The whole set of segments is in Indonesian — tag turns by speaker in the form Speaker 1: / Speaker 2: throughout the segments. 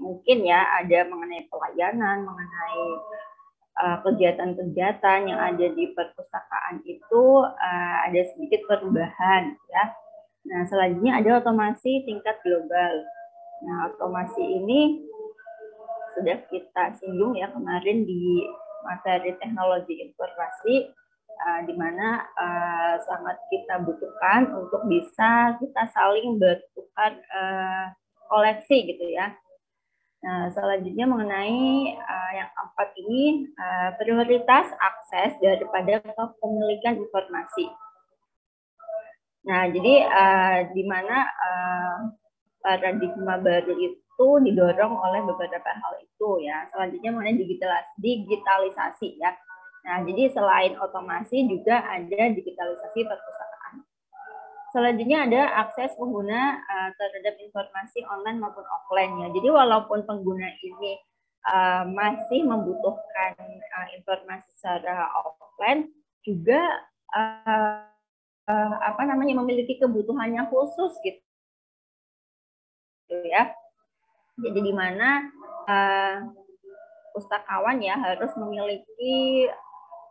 Speaker 1: mungkin ya ada mengenai pelayanan, mengenai kegiatan-kegiatan yang ada di perpustakaan itu ada sedikit perubahan ya. Nah, selanjutnya ada otomasi tingkat global. Nah, otomasi ini sudah kita singgung ya kemarin di materi teknologi informasi, di mana sangat kita butuhkan untuk bisa kita saling bertukar koleksi gitu ya. Nah, selanjutnya mengenai yang keempat ini, prioritas akses daripada kepemilikan informasi. Nah, jadi di mana paradigma baru itu didorong oleh beberapa hal itu ya. Selanjutnya mengenai digitalisasi ya. Nah, jadi selain otomasi juga ada digitalisasi perpustakaan. Selanjutnya ada akses pengguna terhadap informasi online maupun offline ya. Jadi walaupun pengguna ini masih membutuhkan informasi secara offline, juga memiliki kebutuhannya khusus gitu ya. Jadi di mana pustakawan ya harus memiliki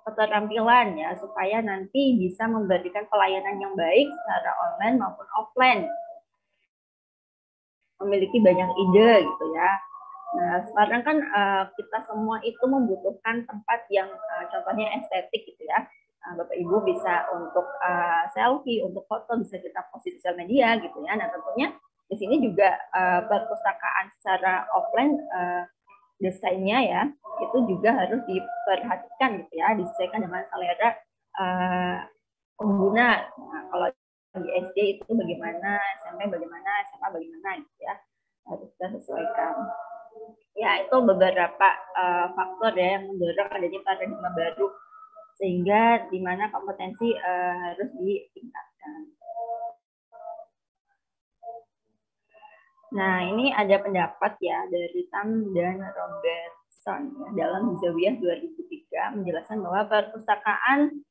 Speaker 1: keterampilan ya supaya nanti bisa memberikan pelayanan yang baik secara online maupun offline. Memiliki banyak ide gitu ya. Nah, sekarang kan kita semua itu membutuhkan tempat yang contohnya estetik gitu ya. Bapak Ibu bisa untuk selfie, untuk foto bisa kita post di sosial media gitu ya. Nah, tentunya di sini juga perpustakaan secara offline desainnya ya itu juga harus diperhatikan gitu ya, disesuaikan dengan selera pengguna. Nah, kalau di SD itu bagaimana, SMP bagaimana, SMA bagaimana gitu ya, harus kita sesuaikan. Ya, itu beberapa faktor ya yang mendorong adanya paradigma baru sehingga di mana kompetensi harus ditingkatkan. Nah, ini ada pendapat ya dari Tam dan Robertson ya, dalam Zawiyah 2003 menjelaskan bahwa perpustakaan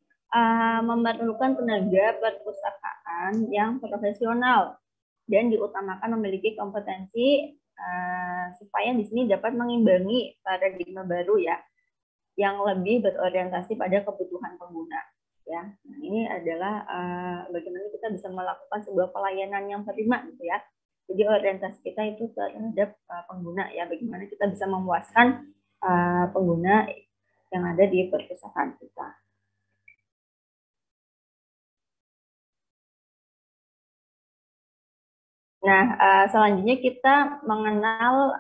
Speaker 1: memerlukan tenaga perpustakaan yang profesional dan diutamakan memiliki kompetensi supaya di sini dapat mengimbangi paradigma baru ya yang lebih berorientasi pada kebutuhan pengguna ya. Nah, ini adalah bagaimana kita bisa melakukan sebuah pelayanan yang prima gitu ya. Jadi orientasi kita itu terhadap pengguna ya, bagaimana kita bisa memuaskan pengguna yang ada di perpustakaan kita. Nah, selanjutnya kita mengenal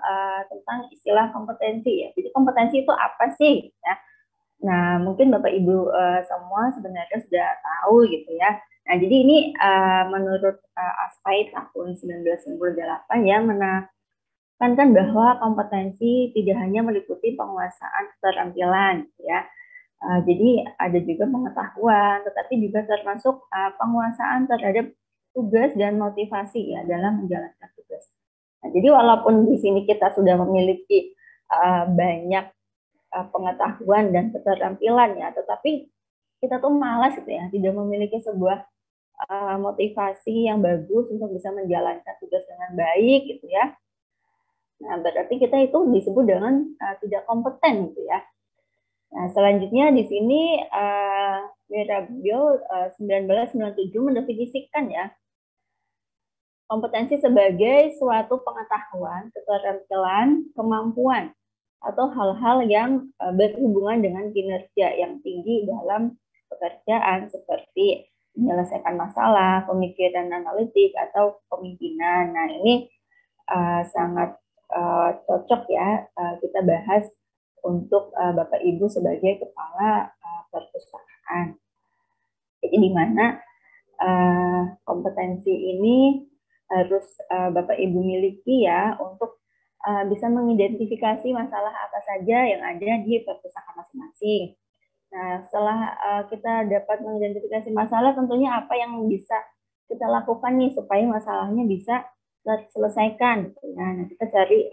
Speaker 1: tentang istilah kompetensi ya. Jadi kompetensi itu apa sih? Ya? Nah, mungkin Bapak Ibu semua sebenarnya sudah tahu gitu ya. Nah, jadi ini menurut Aspay tahun 1998 ya menekankan bahwa kompetensi tidak hanya meliputi penguasaan keterampilan ya. Jadi ada juga pengetahuan, tetapi juga termasuk penguasaan terhadap tugas dan motivasi ya dalam menjalankan tugas. Nah, jadi walaupun di sini kita sudah memiliki banyak pengetahuan dan keterampilan ya, tetapi kita tuh malas gitu ya, tidak memiliki sebuah motivasi yang bagus untuk bisa menjalankan tugas dengan baik gitu ya. Nah, berarti kita itu disebut dengan tidak kompeten gitu ya. Nah, selanjutnya di sini Mirabil 1997 mendefinisikan ya kompetensi sebagai suatu pengetahuan, keterampilan, kemampuan atau hal-hal yang berhubungan dengan kinerja yang tinggi dalam pekerjaan seperti menyelesaikan masalah, pemikiran analitik atau kepemimpinan. Nah, ini sangat cocok ya kita bahas untuk Bapak Ibu sebagai kepala perpustakaan. Jadi di mana kompetensi ini harus Bapak Ibu miliki ya untuk bisa mengidentifikasi masalah apa saja yang ada di perpustakaan masing-masing. Nah, setelah kita dapat mengidentifikasi masalah, tentunya apa yang bisa kita lakukan nih supaya masalahnya bisa terselesaikan. Nah, kita cari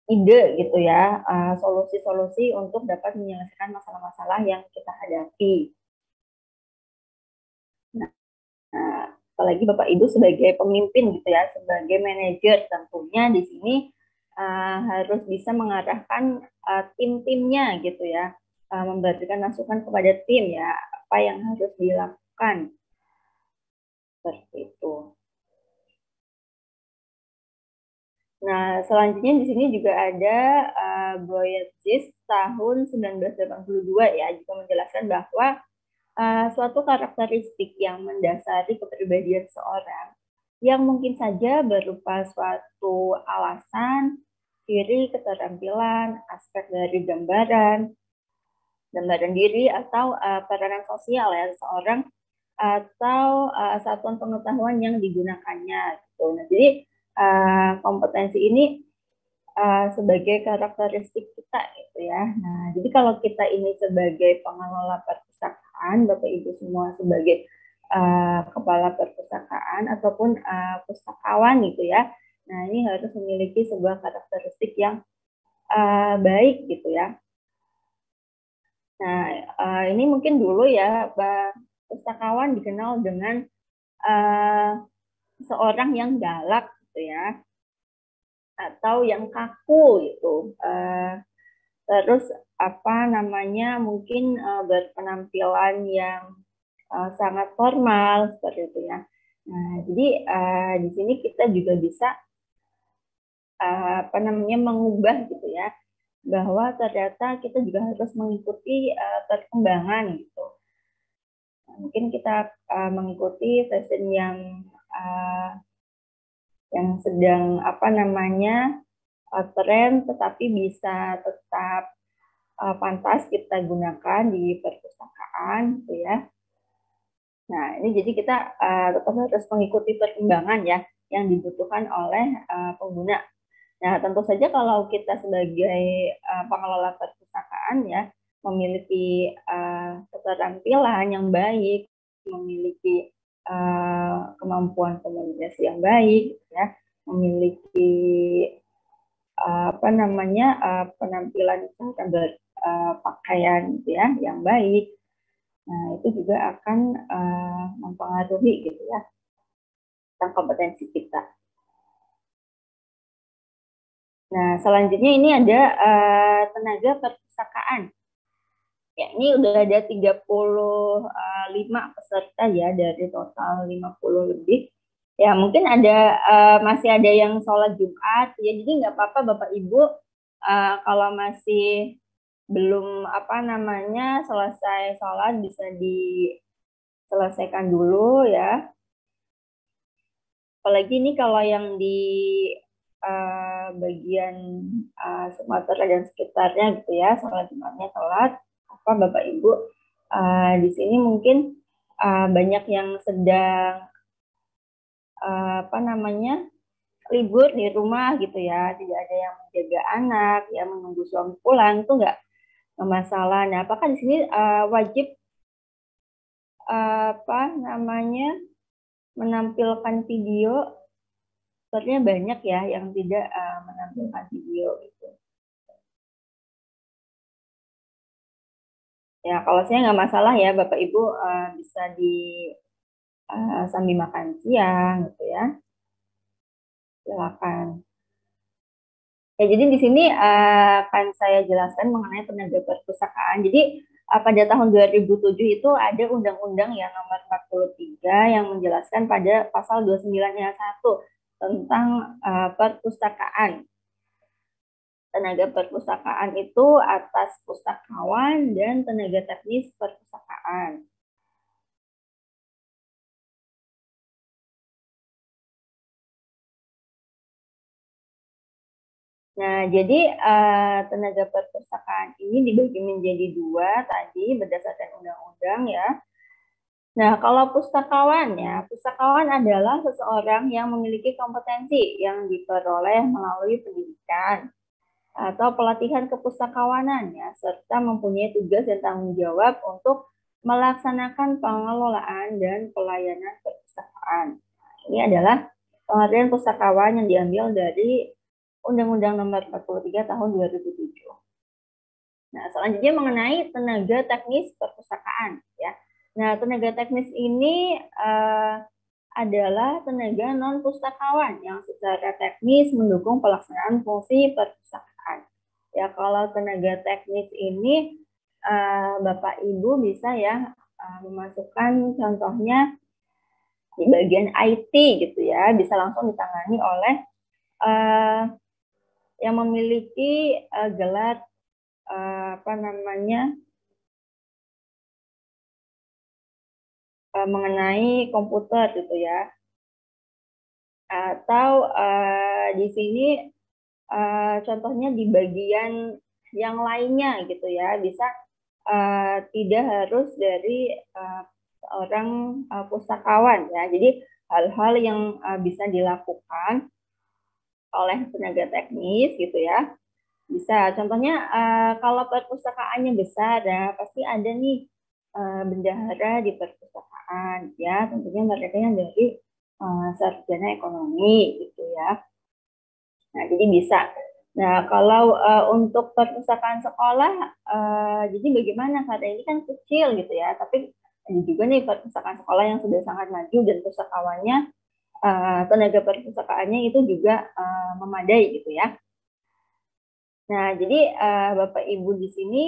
Speaker 1: ide gitu ya, solusi-solusi untuk dapat menyelesaikan masalah-masalah yang kita hadapi. Nah, apalagi Bapak Ibu sebagai pemimpin gitu ya, sebagai manajer tentunya di sini harus bisa mengarahkan tim-timnya gitu ya, memberikan masukan kepada tim ya, apa yang harus dilakukan seperti itu. Nah, selanjutnya di sini juga ada Boyetsis tahun 1982 ya, juga menjelaskan bahwa suatu karakteristik yang mendasari kepribadian seorang yang mungkin saja berupa suatu alasan, ciri, keterampilan, aspek dari gambaran diri atau peranan sosial ya seseorang atau satuan pengetahuan yang digunakannya gitu. Nah, jadi kompetensi ini sebagai karakteristik kita gitu ya. Nah, jadi kalau kita ini sebagai pengelola perpustakaan, Bapak Ibu semua sebagai kepala perpustakaan ataupun pustakawan gitu ya. Nah, ini harus memiliki sebuah karakteristik yang baik gitu ya. Nah, ini mungkin dulu ya, pustakawan dikenal dengan seorang yang galak gitu ya, atau yang kaku gitu. Terus apa namanya mungkin berpenampilan yang sangat formal seperti itu ya. Nah, jadi di sini kita juga bisa apa namanya mengubah gitu ya, bahwa ternyata kita juga harus mengikuti perkembangan gitu. Nah, mungkin kita mengikuti fashion yang sedang apa namanya tren, tetapi bisa tetap pantas kita gunakan di perpustakaan, gitu ya. Nah, ini jadi kita tetap harus mengikuti perkembangan ya yang dibutuhkan oleh pengguna. Nah, tentu saja kalau kita sebagai pengelola perpustakaan ya memiliki keterampilan yang baik, memiliki kemampuan komunikasi yang baik, ya, memiliki apa namanya penampilan cara berpakaian gitu ya yang baik. Nah, itu juga akan mempengaruhi gitu ya tentang kompetensi kita. Nah, selanjutnya ini ada tenaga perpustakaan. Ya, ini udah ada 35 peserta ya dari total 50 lebih. Ya, mungkin ada masih ada yang sholat Jumat ya. Jadi nggak apa-apa Bapak Ibu kalau masih belum apa namanya selesai sholat bisa diselesaikan dulu ya. Apalagi ini kalau yang di bagian Sumatera dan sekitarnya gitu ya, sholat Jumatnya telat, apa Bapak Ibu di sini mungkin banyak yang sedang apa namanya libur di rumah gitu ya, tidak ada yang menjaga anak, ya menunggu suami pulang itu nggak masalah. Nah, apakah di sini wajib apa namanya menampilkan video? Sebenarnya banyak ya yang tidak menampilkan video gitu. Ya, kalau saya nggak masalah ya, Bapak Ibu bisa di sambil makan siang gitu ya. Silakan. Ya, jadi di sini akan saya jelaskan mengenai tenaga perpustakaan. Jadi pada tahun 2007 itu ada Undang-Undang yang nomor 43 yang menjelaskan pada pasal 29 ayat 1 tentang perpustakaan. Tenaga perpustakaan itu atas pustakawan dan tenaga teknis perpustakaan. Nah, jadi tenaga perpustakaan ini dibagi menjadi dua tadi berdasarkan undang-undang ya. Nah, kalau pustakawan ya, pustakawan adalah seseorang yang memiliki kompetensi yang diperoleh melalui pendidikan atau pelatihan kepustakawanan ya, serta mempunyai tugas dan tanggung jawab untuk melaksanakan pengelolaan dan pelayanan perpustakaan. Nah, ini adalah pengertian pustakawan yang diambil dari Undang-Undang Nomor 43 Tahun 2007. Nah, selanjutnya mengenai tenaga teknis perpustakaan ya. Nah, tenaga teknis ini adalah tenaga non-pustakawan yang secara teknis mendukung pelaksanaan fungsi perpustakaan. Ya, kalau tenaga teknis ini Bapak Ibu bisa ya memasukkan contohnya di bagian IT gitu ya, bisa langsung ditangani oleh yang memiliki gelar mengenai komputer gitu ya. Atau di sini contohnya di bagian yang lainnya gitu ya, bisa tidak harus dari seorang pustakawan ya. Jadi hal-hal yang bisa dilakukan oleh tenaga teknis gitu ya. Bisa contohnya kalau perpustakaannya besar ya pasti ada nih bendahara di perpustakaan ya, tentunya mereka yang dari sarjana ekonomi gitu ya. Nah, jadi bisa. Nah, kalau untuk perpustakaan sekolah, jadi bagaimana? Karena ini kan kecil gitu ya, tapi ada juga nih perpustakaan sekolah yang sudah sangat maju dan pustakawannya, tenaga perpustakaannya itu juga memadai gitu ya. Nah, jadi Bapak Ibu di sini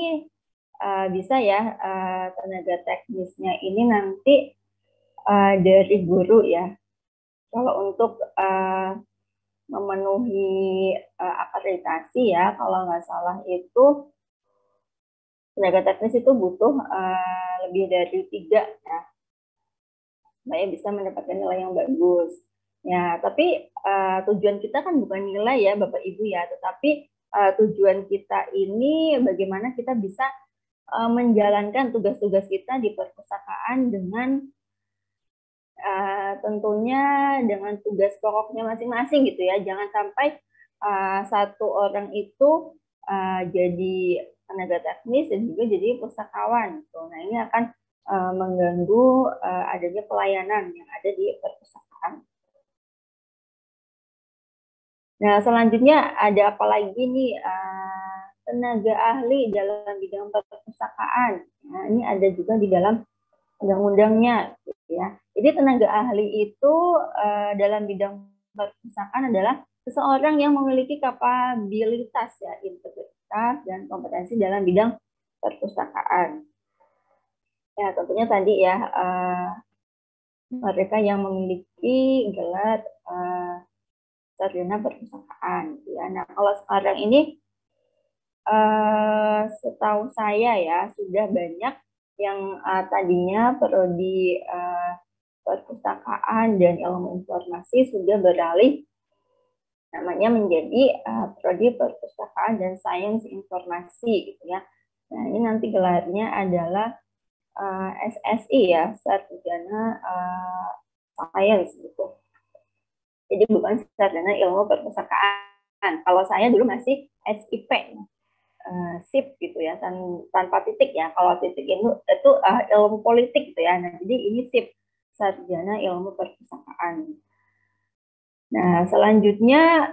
Speaker 1: bisa ya tenaga teknisnya ini nanti dari guru ya. Kalau untuk memenuhi akreditasi ya, kalau nggak salah itu tenaga teknis itu butuh lebih dari 3 ya, supaya bisa mendapatkan nilai yang bagus. Ya, tapi tujuan kita kan bukan nilai ya Bapak Ibu ya, tetapi tujuan kita ini bagaimana kita bisa menjalankan tugas-tugas kita di perpustakaan dengan tentunya dengan tugas pokoknya masing-masing gitu ya. Jangan sampai satu orang itu jadi tenaga teknis dan juga jadi pustakawan. Gitu. Nah, ini akan mengganggu adanya pelayanan yang ada di perpustakaan. Nah, selanjutnya ada apa lagi nih tenaga ahli dalam bidang perpustakaan. Nah, ini ada juga di dalam undang-undangnya gitu ya. Jadi tenaga ahli itu dalam bidang perpustakaan adalah seseorang yang memiliki kapabilitas ya, integritas dan kompetensi dalam bidang perpustakaan. Ya, tentunya tadi ya mereka yang memiliki gelar sarjana perpustakaan ya. Nah, kalau sekarang ini setahu saya ya sudah banyak yang tadinya prodi perpustakaan dan ilmu informasi sudah beralih namanya menjadi prodi perpustakaan dan sains informasi gitu ya. Nah, ini nanti gelarnya adalah SSI ya, sarjana sains gitu. Jadi bukan sarjana ilmu perpustakaan. Kalau saya dulu masih SIP, SIP gitu ya, tanpa titik ya. Kalau titik itu ilmu politik gitu ya. Nah, jadi ini SIP, sarjana ilmu perpustakaan. Nah, selanjutnya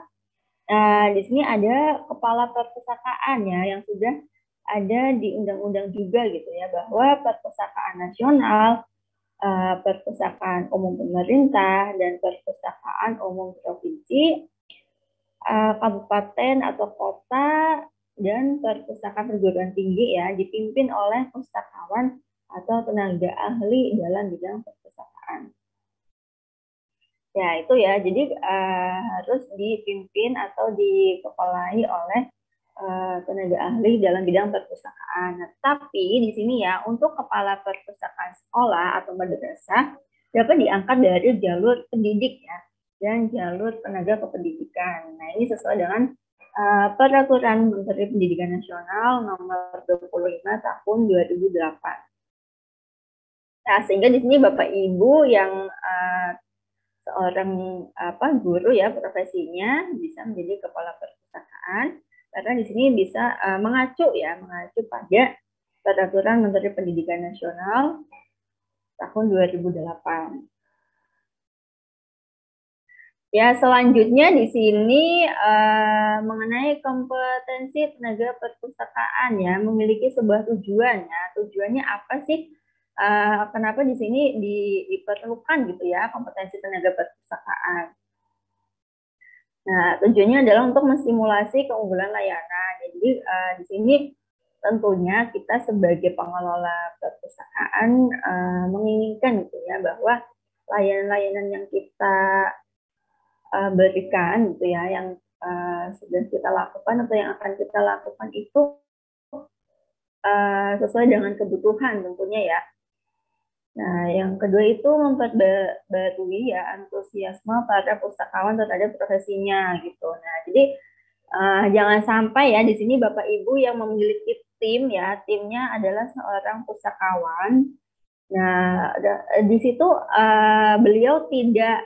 Speaker 1: di sini ada kepala perpustakaan ya yang sudah ada di undang-undang juga gitu ya, bahwa perpustakaan nasional, perpustakaan umum pemerintah, dan perpustakaan umum provinsi, kabupaten atau kota, dan perpustakaan perguruan tinggi ya dipimpin oleh pustakawan atau tenaga ahli dalam bidang perpustakaan. Ya, itu ya. Jadi harus dipimpin atau dikepalai oleh tenaga ahli dalam bidang perpustakaan. Nah, tapi di sini ya, untuk kepala perpustakaan sekolah atau madrasah dapat diangkat dari jalur pendidik ya dan jalur tenaga kependidikan. Nah, ini sesuai dengan Peraturan Menteri Pendidikan Nasional Nomor 25 Tahun 2008. Nah, sehingga di sini Bapak Ibu yang seorang guru ya profesinya bisa menjadi kepala perpustakaan karena di sini bisa mengacu pada Peraturan Menteri Pendidikan Nasional tahun 2008. Ya, selanjutnya di sini mengenai kompetensi tenaga perpustakaan ya, memiliki sebuah tujuan ya. Tujuannya apa sih? kenapa di sini diperlukan gitu ya kompetensi tenaga perpustakaan. Nah, tujuannya adalah untuk menstimulasi keunggulan layanan. Jadi di sini tentunya kita sebagai pengelola perpustakaan menginginkan gitu ya bahwa layanan-layanan yang kita berikan gitu ya, yang sudah kita lakukan atau yang akan kita lakukan itu sesuai dengan kebutuhan tentunya ya. Nah, yang kedua itu memperbarui ya antusiasme para pustakawan terhadap profesinya gitu. Nah, jadi jangan sampai ya di sini Bapak Ibu yang memiliki tim ya, timnya adalah seorang pustakawan. Nah, di situ beliau tidak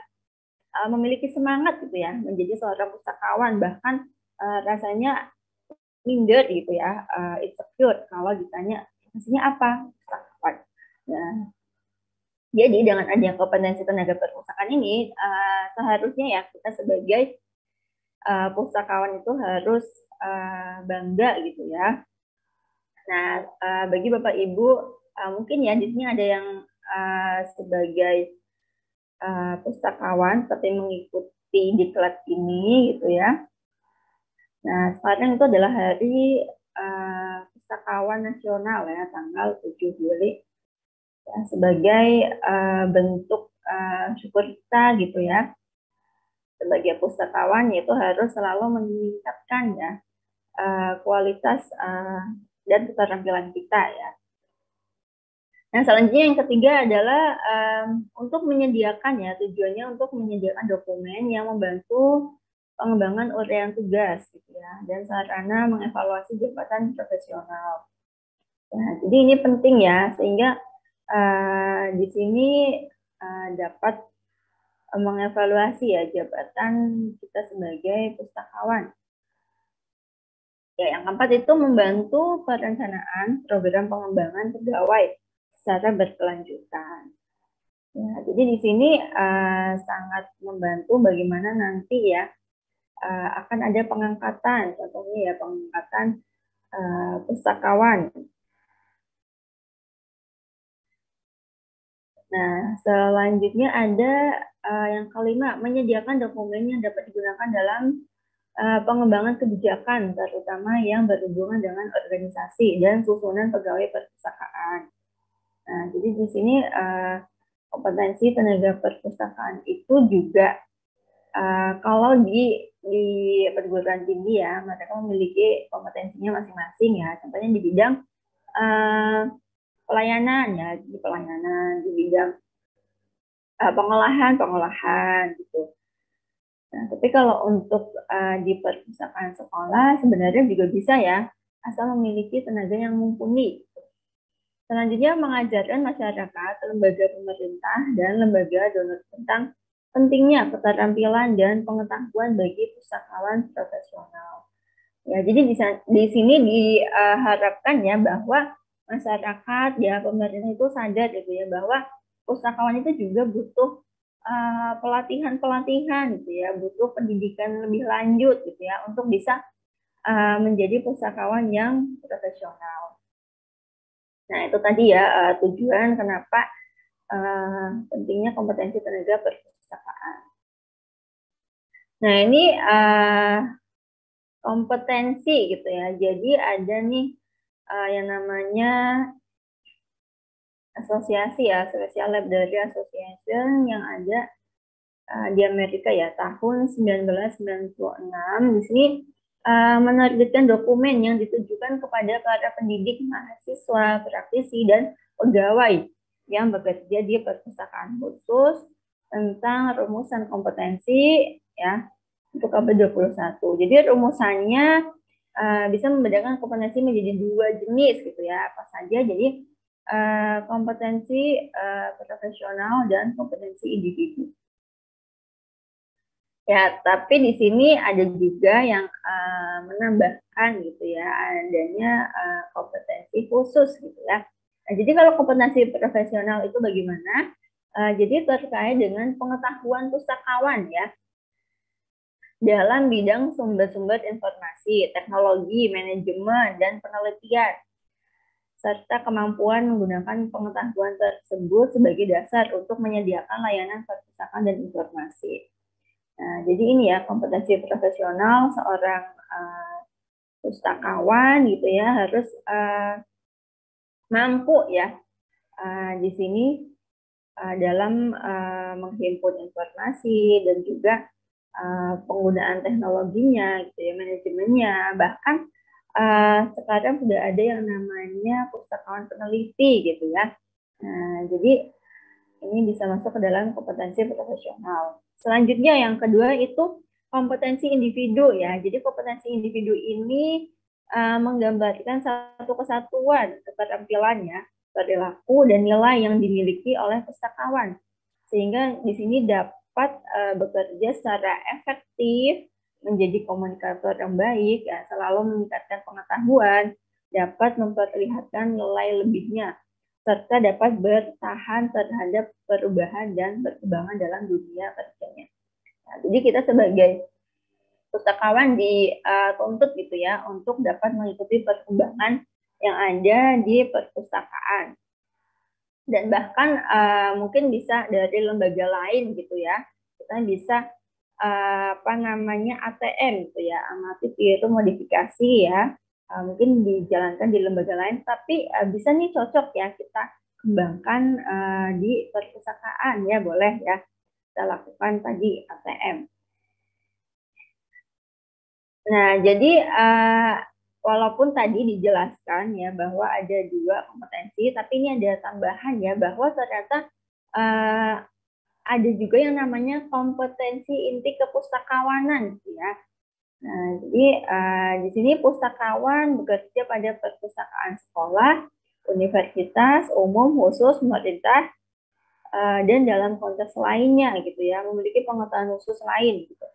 Speaker 1: memiliki semangat gitu ya menjadi seorang pustakawan, bahkan rasanya minder gitu ya, insecure kalau ditanya profesinya apa pustakawan. Nah, jadi dengan adanya kompetensi tenaga perpustakaan ini, seharusnya ya kita sebagai pustakawan itu harus bangga gitu ya. Nah, bagi Bapak Ibu, mungkin ya di sini ada yang sebagai pustakawan seperti mengikuti diklat ini gitu ya. Nah, sekarang itu adalah hari pustakawan nasional ya, tanggal 7 Juli. Ya, sebagai bentuk syukur kita gitu ya sebagai pustakawan, yaitu harus selalu meningkatkan ya kualitas dan keterampilan kita ya. Nah, selanjutnya yang ketiga adalah untuk menyediakan ya, tujuannya untuk menyediakan dokumen yang membantu pengembangan uraian tugas gitu ya, dan sarana mengevaluasi jabatan profesional. Ya, jadi ini penting ya, sehingga di sini dapat mengevaluasi ya jabatan kita sebagai pustakawan. Ya, yang keempat itu membantu perencanaan program pengembangan pegawai secara berkelanjutan. Ya, jadi di sini sangat membantu bagaimana nanti ya akan ada pengangkatan, contohnya ya pengangkatan pustakawan. Nah, selanjutnya ada yang kelima, menyediakan dokumen yang dapat digunakan dalam pengembangan kebijakan, terutama yang berhubungan dengan organisasi dan susunan pegawai perpustakaan. Nah, jadi di sini kompetensi tenaga perpustakaan itu juga kalau di perguruan tinggi ya, mereka memiliki kompetensinya masing-masing ya. Contohnya di bidang pelayanan ya, di pelayanan, di bidang pengolahan gitu. Nah, tapi kalau untuk di perpustakaan sekolah sebenarnya juga bisa ya, asal memiliki tenaga yang mumpuni. Selanjutnya mengajarkan masyarakat, lembaga pemerintah, dan lembaga donor tentang pentingnya keterampilan dan pengetahuan bagi pustakawan profesional. Ya, jadi di sini diharapkan ya bahwa masyarakat ya pemerintah itu sadar gitu ya bahwa pustakawan itu juga butuh pelatihan-pelatihan gitu ya, butuh pendidikan lebih lanjut gitu ya untuk bisa menjadi pustakawan yang profesional. Nah, itu tadi ya tujuan kenapa pentingnya kompetensi tenaga perpustakaan. Nah, ini kompetensi gitu ya. Jadi ada nih yang namanya asosiasi ya, Special Library Association yang ada di Amerika ya tahun 1996. Di sini menerbitkan dokumen yang ditujukan kepada para pendidik, mahasiswa, praktisi, dan pegawai yang bekerja di perpustakaan khusus tentang rumusan kompetensi ya untuk abad 21. Jadi rumusannya bisa membedakan kompetensi menjadi dua jenis gitu ya, apa saja. Jadi kompetensi profesional dan kompetensi individu. Ya, tapi di sini ada juga yang menambahkan gitu ya, adanya kompetensi khusus gitu ya. Nah, jadi kalau kompetensi profesional itu bagaimana? Jadi terkait dengan pengetahuan pustakawan ya, dalam bidang sumber-sumber informasi, teknologi, manajemen, dan penelitian. serta kemampuan menggunakan pengetahuan tersebut sebagai dasar untuk menyediakan layanan perpustakaan dan informasi. Nah, jadi ini ya kompetensi profesional seorang pustakawan gitu ya, harus mampu ya di sini dalam menghimpun informasi dan juga penggunaan teknologinya gitu ya, manajemennya. Bahkan sekarang sudah ada yang namanya pustakawan peneliti gitu ya. Nah, jadi ini bisa masuk ke dalam kompetensi profesional. Selanjutnya yang kedua itu kompetensi individu ya. Jadi kompetensi individu ini menggambarkan satu kesatuan keterampilannya, perilaku dan nilai yang dimiliki oleh pustakawan. Sehingga di sini dapat bekerja secara efektif, menjadi komunikator yang baik, ya, selalu meningkatkan pengetahuan, dapat memperlihatkan nilai lebihnya, serta dapat bertahan terhadap perubahan dan perkembangan dalam dunia kerjanya. Nah, jadi kita sebagai pustakawan dituntut gitu ya untuk dapat mengikuti perkembangan yang ada di perpustakaan, dan bahkan mungkin bisa dari lembaga lain gitu ya. Kita bisa apa namanya ATM gitu ya, amati itu modifikasi ya, mungkin dijalankan di lembaga lain, tapi bisa nih cocok ya kita kembangkan di perpustakaan ya, boleh ya kita lakukan tadi ATM. Nah, jadi walaupun tadi dijelaskan ya bahwa ada dua kompetensi, tapi ini ada tambahan ya bahwa ternyata ada juga yang namanya kompetensi inti kepustakawanan ya. Nah, jadi di sini pustakawan bekerja pada perpustakaan sekolah, universitas, umum, khusus, pemerintah, dan dalam konteks lainnya gitu ya, memiliki pengetahuan khusus lain gitu.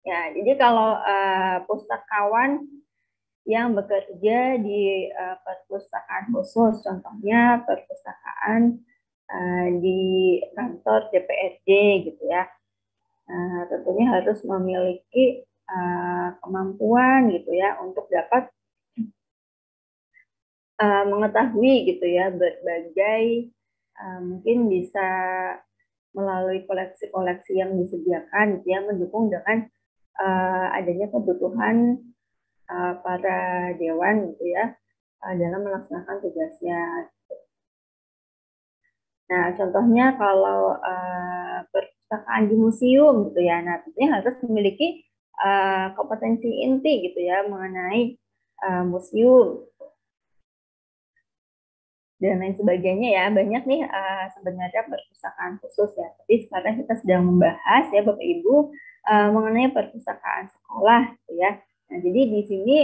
Speaker 1: Ya, jadi kalau pustakawan yang bekerja di perpustakaan khusus, contohnya perpustakaan di kantor DPRD gitu ya, tentunya harus memiliki kemampuan gitu ya untuk dapat mengetahui gitu ya berbagai mungkin bisa melalui koleksi-koleksi yang disediakan gitu ya, mendukung dengan adanya kebutuhan para dewan gitu ya dalam melaksanakan tugasnya. Nah, contohnya kalau perpustakaan di museum gitu ya, nah tentunya harus memiliki kompetensi inti gitu ya mengenai museum dan lain sebagainya ya. Banyak nih sebenarnya perpustakaan khusus ya, tapi sekarang kita sedang membahas ya Bapak Ibu mengenai perpustakaan sekolah gitu ya. Nah, jadi di sini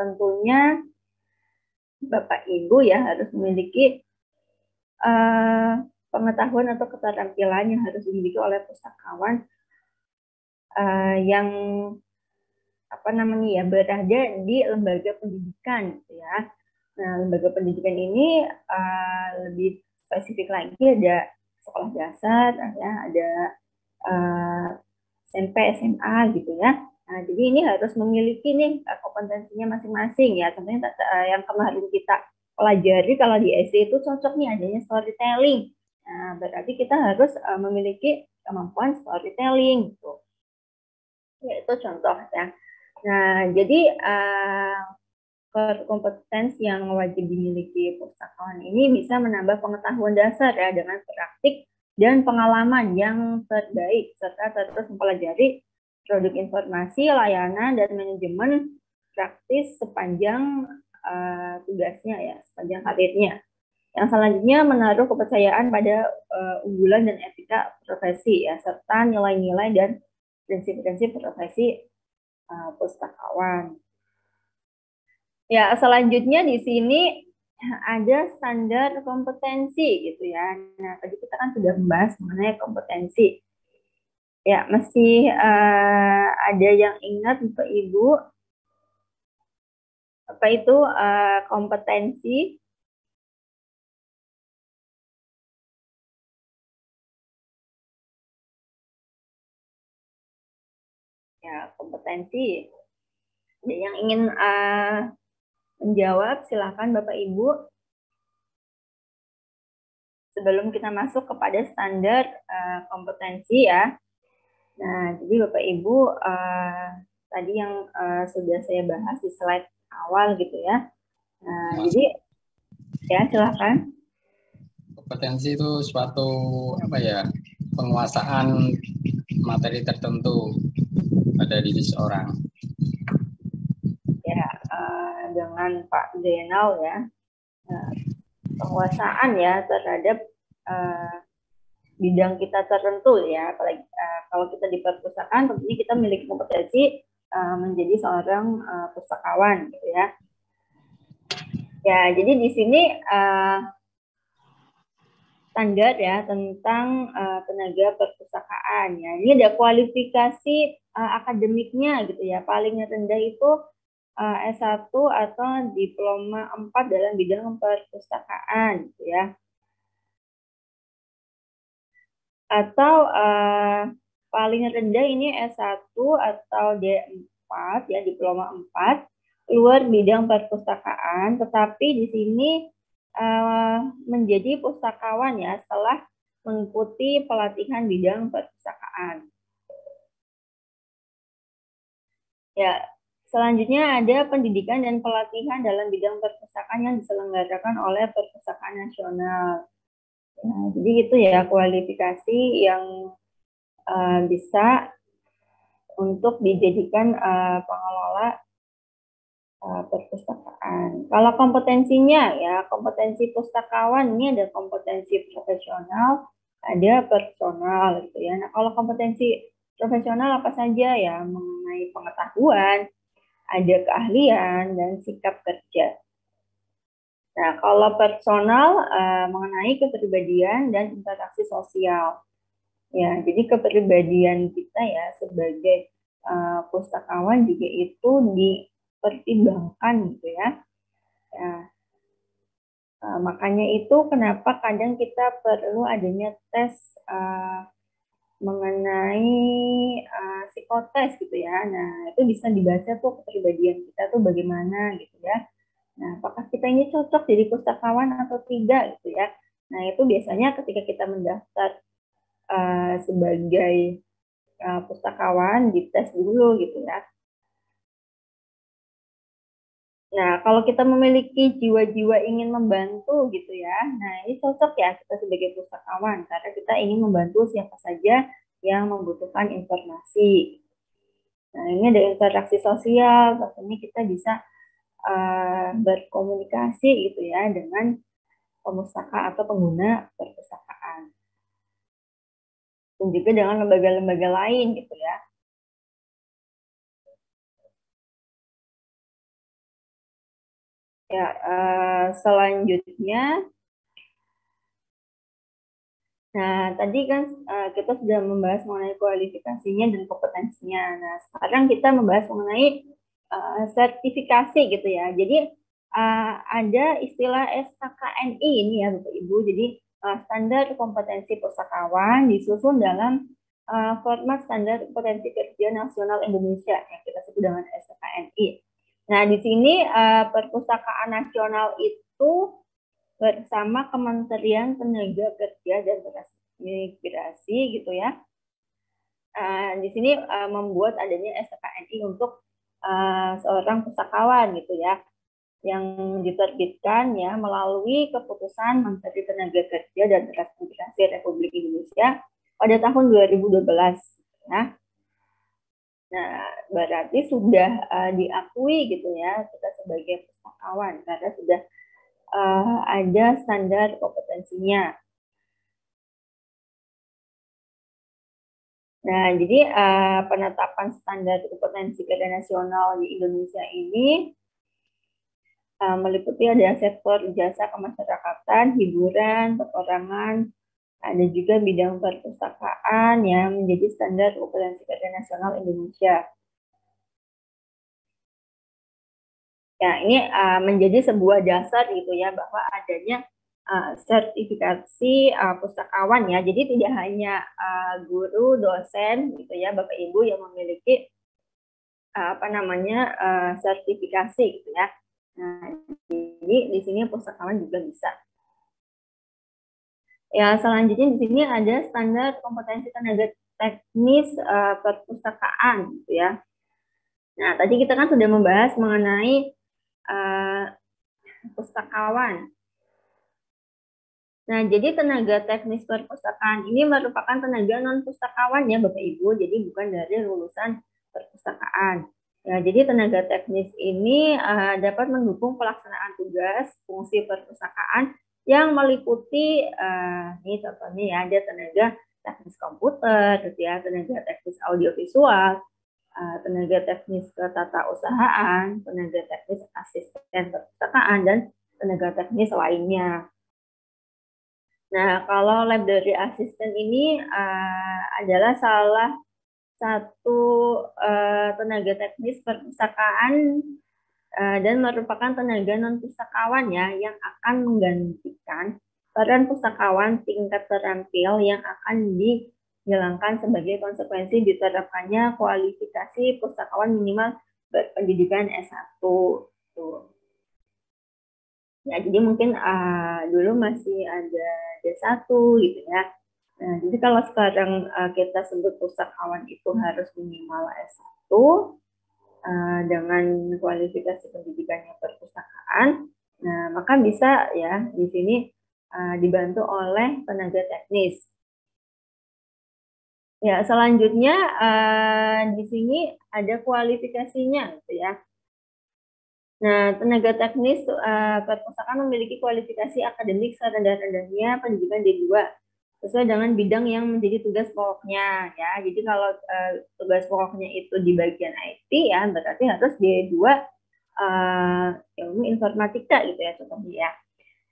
Speaker 1: tentunya Bapak Ibu ya harus memiliki pengetahuan atau keterampilan yang harus dimiliki oleh pustakawan yang apa namanya ya berada di lembaga pendidikan gitu ya. Nah, lembaga pendidikan ini lebih spesifik lagi, ada sekolah dasar, ada SMP, SMA gitu ya. Nah, jadi ini harus memiliki nih kompetensinya masing-masing ya. Contohnya yang kemarin kita pelajari kalau di SD itu cocok nih adanya storytelling. Nah, berarti kita harus memiliki kemampuan storytelling gitu. Ya, itu contoh ya. Nah, jadi kompetensi yang wajib dimiliki pustakawan ini bisa menambah pengetahuan dasar ya dengan praktik dan pengalaman yang terbaik, serta terus mempelajari produk informasi, layanan, dan manajemen praktis sepanjang tugasnya ya, sepanjang karirnya. Yang selanjutnya menaruh kepercayaan pada unggulan dan etika profesi ya, serta nilai-nilai dan prinsip-prinsip profesi pustakawan. Ya, selanjutnya di sini ada standar kompetensi gitu ya. Nah, tadi kita kan sudah membahas mengenai kompetensi. Ya, masih ada yang ingat Bapak Ibu apa itu kompetensi? Ya, kompetensi. Ada yang ingin menjawab, silakan Bapak Ibu. Sebelum kita masuk kepada standar kompetensi ya. Nah, jadi Bapak Ibu tadi yang sudah saya bahas di slide awal gitu ya. Nah, jadi ya silakan.
Speaker 2: Kompetensi itu suatu penguasaan materi tertentu pada diri seorang.
Speaker 1: Ya, dengan Pak Zainal ya, penguasaan ya terhadap bidang kita tertentu ya, apalagi kalau kita di perpustakaan tentunya kita memiliki kompetensi menjadi seorang pustakawan gitu ya. Ya, jadi di sini standar ya tentang tenaga perpustakaan ya. Ini ada kualifikasi akademiknya gitu ya. Paling rendah itu S1 atau diploma 4 dalam bidang perpustakaan gitu ya. Atau paling rendah ini S1 atau D4 ya, diploma 4 luar bidang perpustakaan, tetapi di sini menjadi pustakawan ya setelah mengikuti pelatihan bidang perpustakaan. Ya, selanjutnya ada pendidikan dan pelatihan dalam bidang perpustakaan yang diselenggarakan oleh Perpustakaan Nasional. Nah, jadi itu ya kualifikasi yang bisa untuk dijadikan pengelola perpustakaan. Kalau kompetensinya ya, kompetensi pustakawan ini ada kompetensi profesional, ada personal gitu ya. Nah, kalau kompetensi profesional apa saja ya, mengenai pengetahuan, ada keahlian dan sikap kerja. Nah, kalau personal mengenai kepribadian dan interaksi sosial. Ya, jadi kepribadian kita ya sebagai pustakawan juga itu dipertimbangkan gitu ya. Ya, makanya itu kenapa kadang kita perlu adanya tes mengenai psikotes gitu ya. Nah, itu bisa dibaca tuh kepribadian kita tuh bagaimana gitu ya. Nah, apakah kita ini cocok jadi pustakawan atau tidak gitu ya. Nah, itu biasanya ketika kita mendaftar sebagai pustakawan dites dulu gitu ya. Nah, kalau kita memiliki jiwa-jiwa ingin membantu gitu ya, nah ini cocok ya kita sebagai pustakawan karena kita ingin membantu siapa saja yang membutuhkan informasi. Nah, ini ada interaksi sosial, tentunya kita bisa berkomunikasi gitu ya dengan pemustaka atau pengguna perpustakaan. Dan juga dengan lembaga-lembaga lain gitu ya. Ya, selanjutnya, nah tadi kan kita sudah membahas mengenai kualifikasinya dan kompetensinya. Nah, sekarang kita membahas mengenai sertifikasi gitu ya. Jadi ada istilah SKKNI ini ya Bapak Ibu. Jadi standar kompetensi pustakawan disusun dalam format standar kompetensi kerja nasional Indonesia yang kita sebut dengan SKKNI. Nah, di sini Perpustakaan Nasional itu bersama Kementerian Tenaga Kerja dan Transmigrasi gitu ya. Di sini membuat adanya SKKNI untuk seorang pustakawan gitu ya, yang diterbitkan ya melalui keputusan Menteri Tenaga Kerja dan Transmigrasi Republik Indonesia pada tahun 2012. Nah, berarti sudah diakui gitu ya kita sebagai pustakawan karena sudah ada standar kompetensinya. Nah, jadi penetapan standar kompetensi kerja nasional di Indonesia ini meliputi ada sektor jasa kemasyarakatan, hiburan, perorangan, ada juga bidang perpustakaan yang menjadi standar kompetensi kerja nasional Indonesia. Ya, ini menjadi sebuah dasar gitu ya bahwa adanya sertifikasi pustakawan ya. Jadi tidak hanya guru, dosen gitu ya, Bapak Ibu yang memiliki sertifikasi gitu ya. Nah, jadi di sini pustakawan juga bisa. Ya, selanjutnya di sini ada standar kompetensi tenaga teknis perpustakaan, gitu ya. Nah, tadi kita kan sudah membahas mengenai pustakawan. Nah, jadi tenaga teknis perpustakaan ini merupakan tenaga non-pustakawan ya Bapak Ibu, jadi bukan dari lulusan perpustakaan. Ya, jadi tenaga teknis ini dapat mendukung pelaksanaan tugas fungsi perpustakaan yang meliputi, ini contohnya ya, ada tenaga teknis komputer, gitu ya, tenaga teknis audiovisual, tenaga teknis ketata-usahaan, tenaga teknis asisten perpustakaan, dan tenaga teknis lainnya. Nah, kalau lab dari asisten ini adalah salah satu tenaga teknis perpustakaan dan merupakan tenaga non-pustakawan ya yang akan menggantikan peran pustakawan tingkat terampil yang akan dihilangkan sebagai konsekuensi diterapkannya kualifikasi pustakawan minimal berpendidikan S1. Tuh. Ya, jadi mungkin dulu masih ada D1 gitu ya. Nah, jadi kalau sekarang kita sebut pustakawan itu harus minimal S1 dengan kualifikasi pendidikannya perpustakaan. Nah, maka bisa ya di sini dibantu oleh tenaga teknis. Ya, selanjutnya di sini ada kualifikasinya gitu ya. Nah, tenaga teknis perpustakaan memiliki kualifikasi akademik serendah-rendahnya pendidikan D2 sesuai dengan bidang yang menjadi tugas pokoknya ya. Jadi kalau tugas pokoknya itu di bagian IT ya, berarti harus D2 ilmu informatika gitu ya contohnya ya.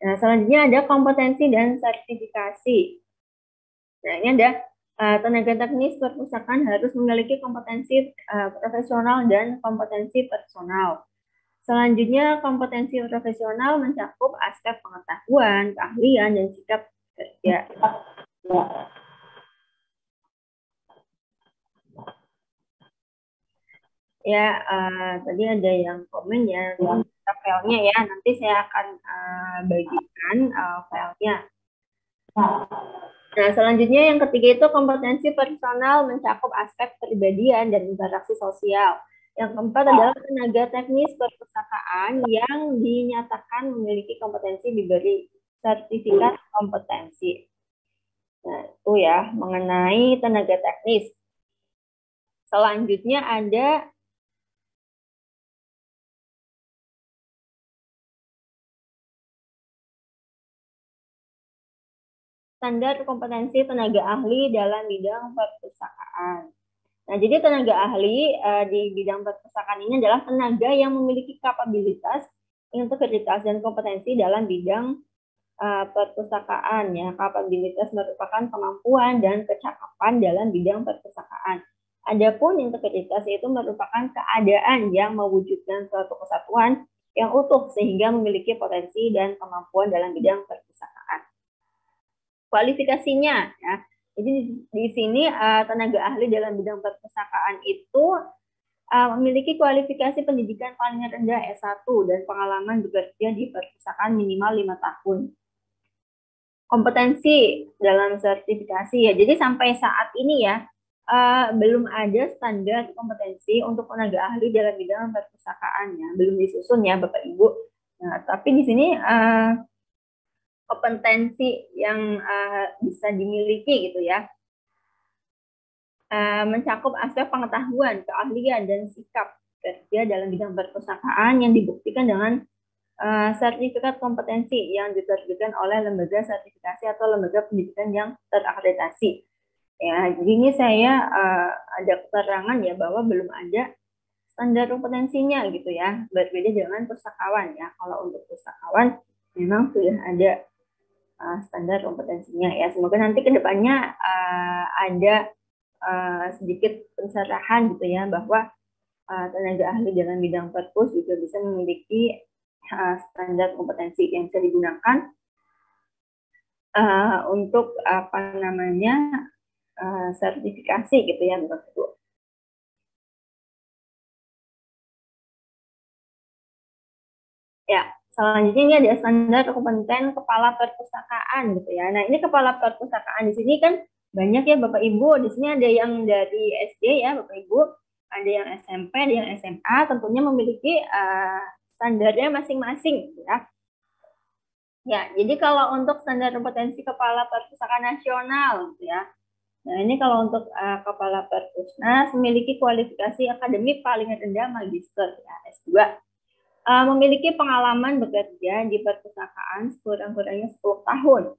Speaker 1: Nah, selanjutnya ada kompetensi dan sertifikasi. Nah, ini ada tenaga teknis perpustakaan harus memiliki kompetensi profesional dan kompetensi personal. Selanjutnya, kompetensi profesional mencakup aspek pengetahuan, keahlian, dan sikap kerja. Ya, tadi ada yang komen ya, filenya ya. Nanti saya akan bagikan filenya. Nah, selanjutnya yang ketiga itu kompetensi personal mencakup aspek kepribadian dan interaksi sosial. Yang keempat adalah tenaga teknis perpustakaan yang dinyatakan memiliki kompetensi diberi sertifikat kompetensi. Nah, itu ya mengenai tenaga teknis. Selanjutnya ada standar kompetensi tenaga ahli dalam bidang perpustakaan. Nah, jadi tenaga ahli di bidang perpustakaan ini adalah tenaga yang memiliki kapabilitas, integritas, dan kompetensi dalam bidang perpustakaan. Ya, kapabilitas merupakan kemampuan dan kecakapan dalam bidang perpustakaan. Adapun integritas itu merupakan keadaan yang mewujudkan suatu kesatuan yang utuh sehingga memiliki potensi dan kemampuan dalam bidang perpustakaan. Kualifikasinya, ya. Jadi di sini tenaga ahli dalam bidang perpustakaan itu memiliki kualifikasi pendidikan paling rendah S1 dan pengalaman bekerja di perpustakaan minimal 5 tahun. Kompetensi dalam sertifikasi ya. Jadi sampai saat ini ya belum ada standar kompetensi untuk tenaga ahli dalam bidang perpustakaan ya. Belum disusun ya Bapak Ibu. Nah, tapi di sini kompetensi yang bisa dimiliki gitu ya. Mencakup aspek pengetahuan, keahlian, dan sikap kerja dalam bidang perpustakaan yang dibuktikan dengan sertifikat kompetensi yang diterbitkan oleh lembaga sertifikasi atau lembaga pendidikan yang terakreditasi. Ya, jadi ini saya ada keterangan ya bahwa belum ada standar kompetensinya gitu ya, berbeda dengan pustakawan ya. Kalau untuk pustakawan memang sudah ada standar kompetensinya ya. Semoga nanti kedepannya ada sedikit pencerahan gitu ya bahwa tenaga ahli dalam bidang perpus juga bisa memiliki standar kompetensi yang bisa digunakan untuk apa namanya sertifikasi gitu ya Bapak Ibu. Ya, selanjutnya ini ada standar kompeten kepala perpustakaan gitu ya. Nah, ini kepala perpustakaan di sini kan banyak ya Bapak Ibu. Di sini ada yang dari SD ya Bapak Ibu, ada yang SMP, ada yang SMA, tentunya memiliki standarnya masing-masing ya. Ya, jadi kalau untuk standar kompetensi kepala perpustakaan nasional gitu ya. Nah, ini kalau untuk kepala perpusnas memiliki kualifikasi akademik paling rendah magister ya, S2. Memiliki pengalaman bekerja di perpustakaan sekurang-kurangnya 10 tahun.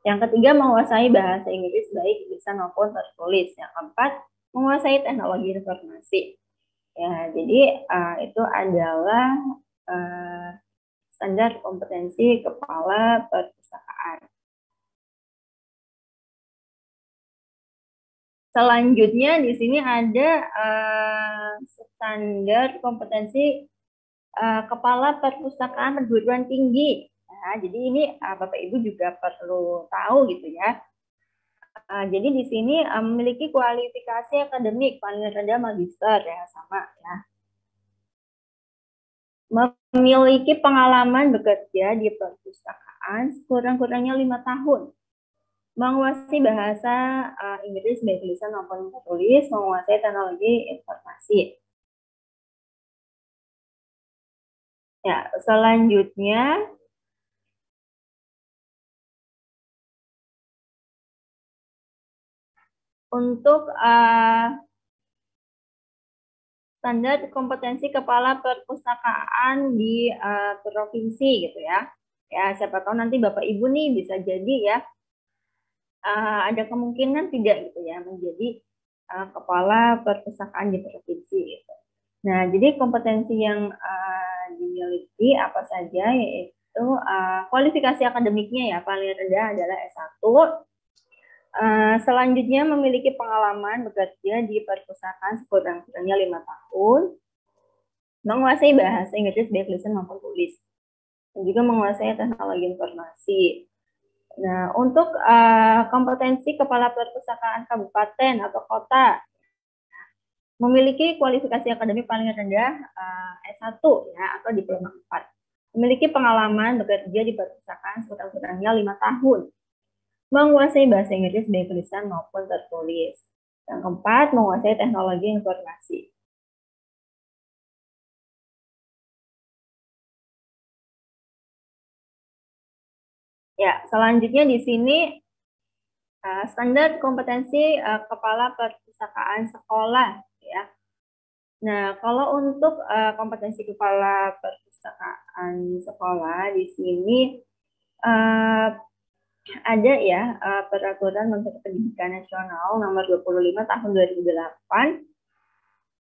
Speaker 1: Yang ketiga, menguasai bahasa Inggris baik lisan maupun tertulis. Yang keempat, menguasai teknologi informasi. Ya, jadi itu adalah standar kompetensi kepala perpustakaan. Selanjutnya di sini ada standar kompetensi kepala perpustakaan perguruan tinggi. Nah, jadi ini Bapak Ibu juga perlu tahu gitu ya. Jadi di sini memiliki kualifikasi akademik paling rendah magister ya, sama ya. Memiliki pengalaman bekerja di perpustakaan sekurang-kurangnya 5 tahun. Menguasai bahasa Inggris baik lisan maupun tertulis, menguasai teknologi informasi. Ya, selanjutnya untuk standar kompetensi kepala perpustakaan di provinsi gitu ya. Ya, siapa tahu nanti Bapak Ibu nih bisa jadi ya ada kemungkinan tidak gitu ya menjadi kepala perpustakaan di provinsi gitu. Nah, jadi kompetensi yang dimiliki apa saja yaitu kualifikasi akademiknya ya paling rendah adalah S1. Selanjutnya memiliki pengalaman bekerja di perpustakaan sekurang-kurangnya 5 tahun, menguasai bahasa Inggris baik lisan maupun tulis, dan juga menguasai teknologi informasi. Nah, untuk kompetensi kepala perpustakaan kabupaten atau kota, memiliki kualifikasi akademik paling rendah S1 ya atau diploma 4. Memiliki pengalaman bekerja di perpustakaan sekurang-kurangnya 5 tahun. Menguasai bahasa Inggris baik tulisan maupun tertulis. Yang keempat, menguasai teknologi informasi. Ya, selanjutnya di sini standar kompetensi kepala perpustakaan sekolah ya. Nah, kalau untuk kompetensi kepala perpustakaan sekolah di sini ada ya peraturan Menteri Pendidikan Nasional nomor 25 tahun 2008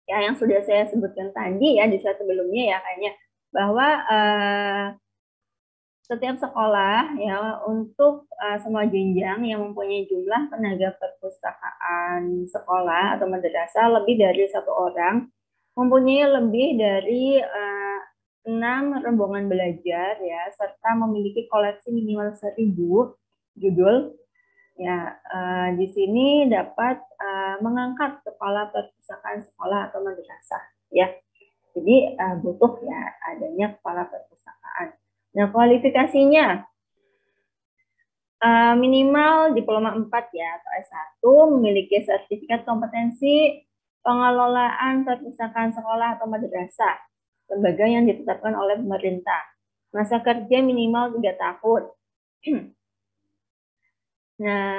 Speaker 1: ya yang sudah saya sebutkan tadi ya di slide sebelumnya ya kayaknya bahwa setiap sekolah ya untuk semua jenjang yang mempunyai jumlah tenaga perpustakaan sekolah atau madrasah lebih dari 1 orang mempunyai lebih dari 6 rombongan belajar ya serta memiliki koleksi minimal 1.000 judul ya di sini dapat mengangkat kepala perpustakaan sekolah atau madrasah ya. Jadi butuh ya adanya kepala perpustakaan. Nah, kualifikasinya minimal diploma 4 ya atau S1, memiliki sertifikat kompetensi pengelolaan perpustakaan sekolah atau madrasah, lembaga yang ditetapkan oleh pemerintah. Masa kerja minimal 3 tahun. Nah,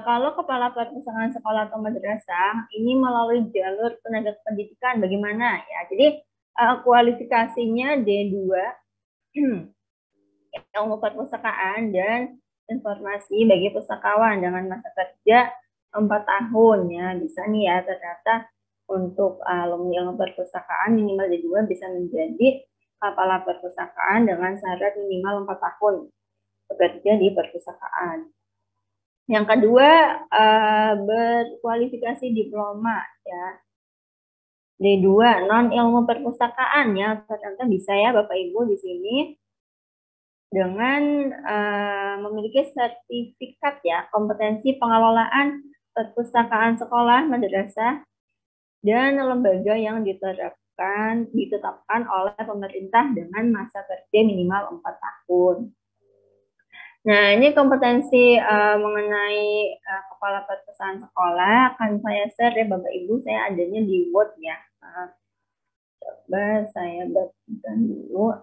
Speaker 1: kalau kepala perpustakaan sekolah atau madrasah ini melalui jalur tenaga pendidikan bagaimana ya? Jadi kualifikasinya D2 ilmu perpustakaan dan informasi bagi pustakawan dengan masa kerja 4 tahun ya. Bisa nih ya ternyata untuk alumni ilmu perpustakaan minimal D2 bisa menjadi kepala perpustakaan dengan syarat minimal 4 tahun bekerja di perpustakaan. Yang kedua, berkualifikasi diploma ya. D2 non ilmu perpustakaan ya, ternyata bisa ya Bapak Ibu di sini dengan memiliki sertifikat ya kompetensi pengelolaan perpustakaan sekolah, madrasah dan lembaga yang diterapkan ditetapkan oleh pemerintah dengan masa kerja minimal 4 tahun. Nah, ini kompetensi mengenai kepala perpustakaan sekolah akan saya share ya Bapak Ibu, saya adanya di Word ya. Coba saya bagikan dulu.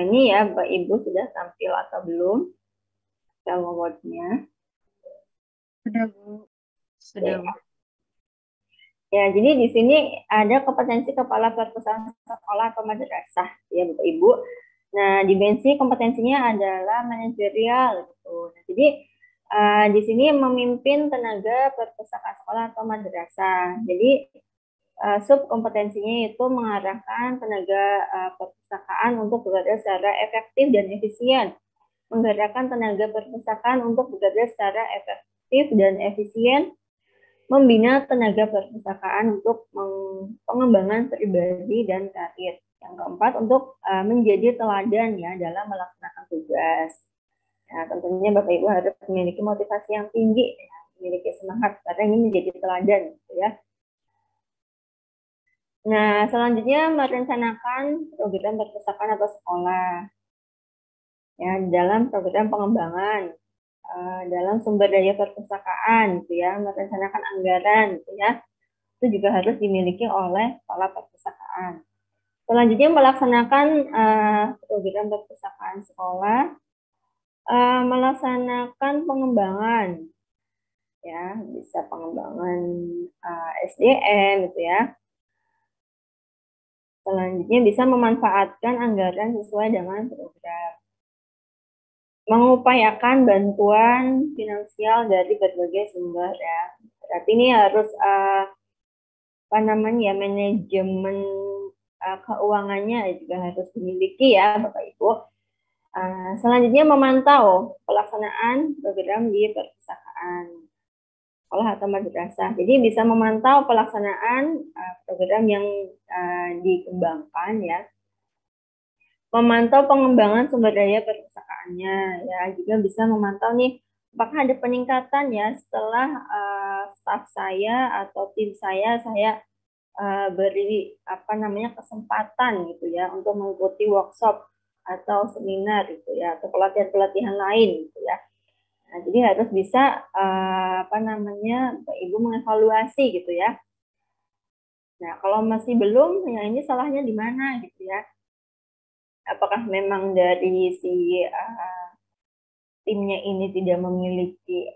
Speaker 1: Ini ya Bapak Ibu sudah tampil atau belum? Kalau Word-nya.
Speaker 3: Sudah, Bu. Sudah, Bu.
Speaker 1: Ya, jadi di sini ada kompetensi kepala perpustakaan sekolah atau madrasah, ya Bapak Ibu. Nah, dimensi kompetensinya adalah manajerial gitu. Nah, jadi di sini memimpin tenaga perpustakaan sekolah atau madrasah. Jadi sub kompetensinya itu mengarahkan tenaga perpustakaan untuk bekerja secara efektif dan efisien, menggerakkan tenaga perpustakaan untuk bekerja secara efektif dan efisien, membina tenaga perpustakaan untuk pengembangan pribadi dan karir. Yang keempat, untuk menjadi teladan ya dalam melaksanakan tugas. Nah, tentunya Bapak Ibu harus memiliki motivasi yang tinggi, ya, memiliki semangat karena ini menjadi teladan, gitu ya. Nah, selanjutnya merencanakan program perpustakaan atau sekolah ya dalam program pengembangan. Dalam sumber daya perpustakaan, gitu ya, merencanakan anggaran, gitu ya, itu juga harus dimiliki oleh kepala perpustakaan. Selanjutnya melaksanakan program perpustakaan sekolah, melaksanakan pengembangan, ya, bisa pengembangan SDM, gitu ya. Selanjutnya bisa memanfaatkan anggaran sesuai dengan program. Mengupayakan bantuan finansial dari berbagai sumber ya. Berarti ini harus manajemen keuangannya juga harus dimiliki ya Bapak Ibu. Selanjutnya memantau pelaksanaan program di perpustakaan sekolah atau madrasah. Jadi bisa memantau pelaksanaan program yang dikembangkan ya. Memantau pengembangan sumber daya perpustakaannya ya, juga bisa memantau nih apakah ada peningkatan ya setelah staf saya atau tim saya beri kesempatan gitu ya untuk mengikuti workshop atau seminar gitu ya atau pelatihan lain gitu ya. Nah, jadi harus bisa Bapak Ibu mengevaluasi gitu ya. Nah, kalau masih belum ya ini salahnya di mana gitu ya. Apakah memang dari si timnya ini tidak memiliki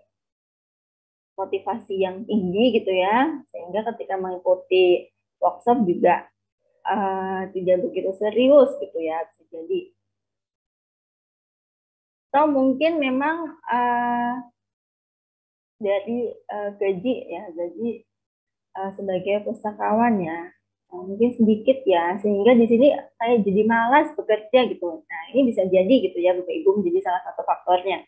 Speaker 1: motivasi yang tinggi gitu ya, sehingga ketika mengikuti workshop juga tidak begitu serius gitu ya, bisa jadi. Atau mungkin memang dari gaji sebagai pustakawan ya, mungkin sedikit ya, sehingga di sini saya jadi malas bekerja gitu. Nah, ini bisa jadi gitu ya Bapak Ibu, menjadi salah satu faktornya.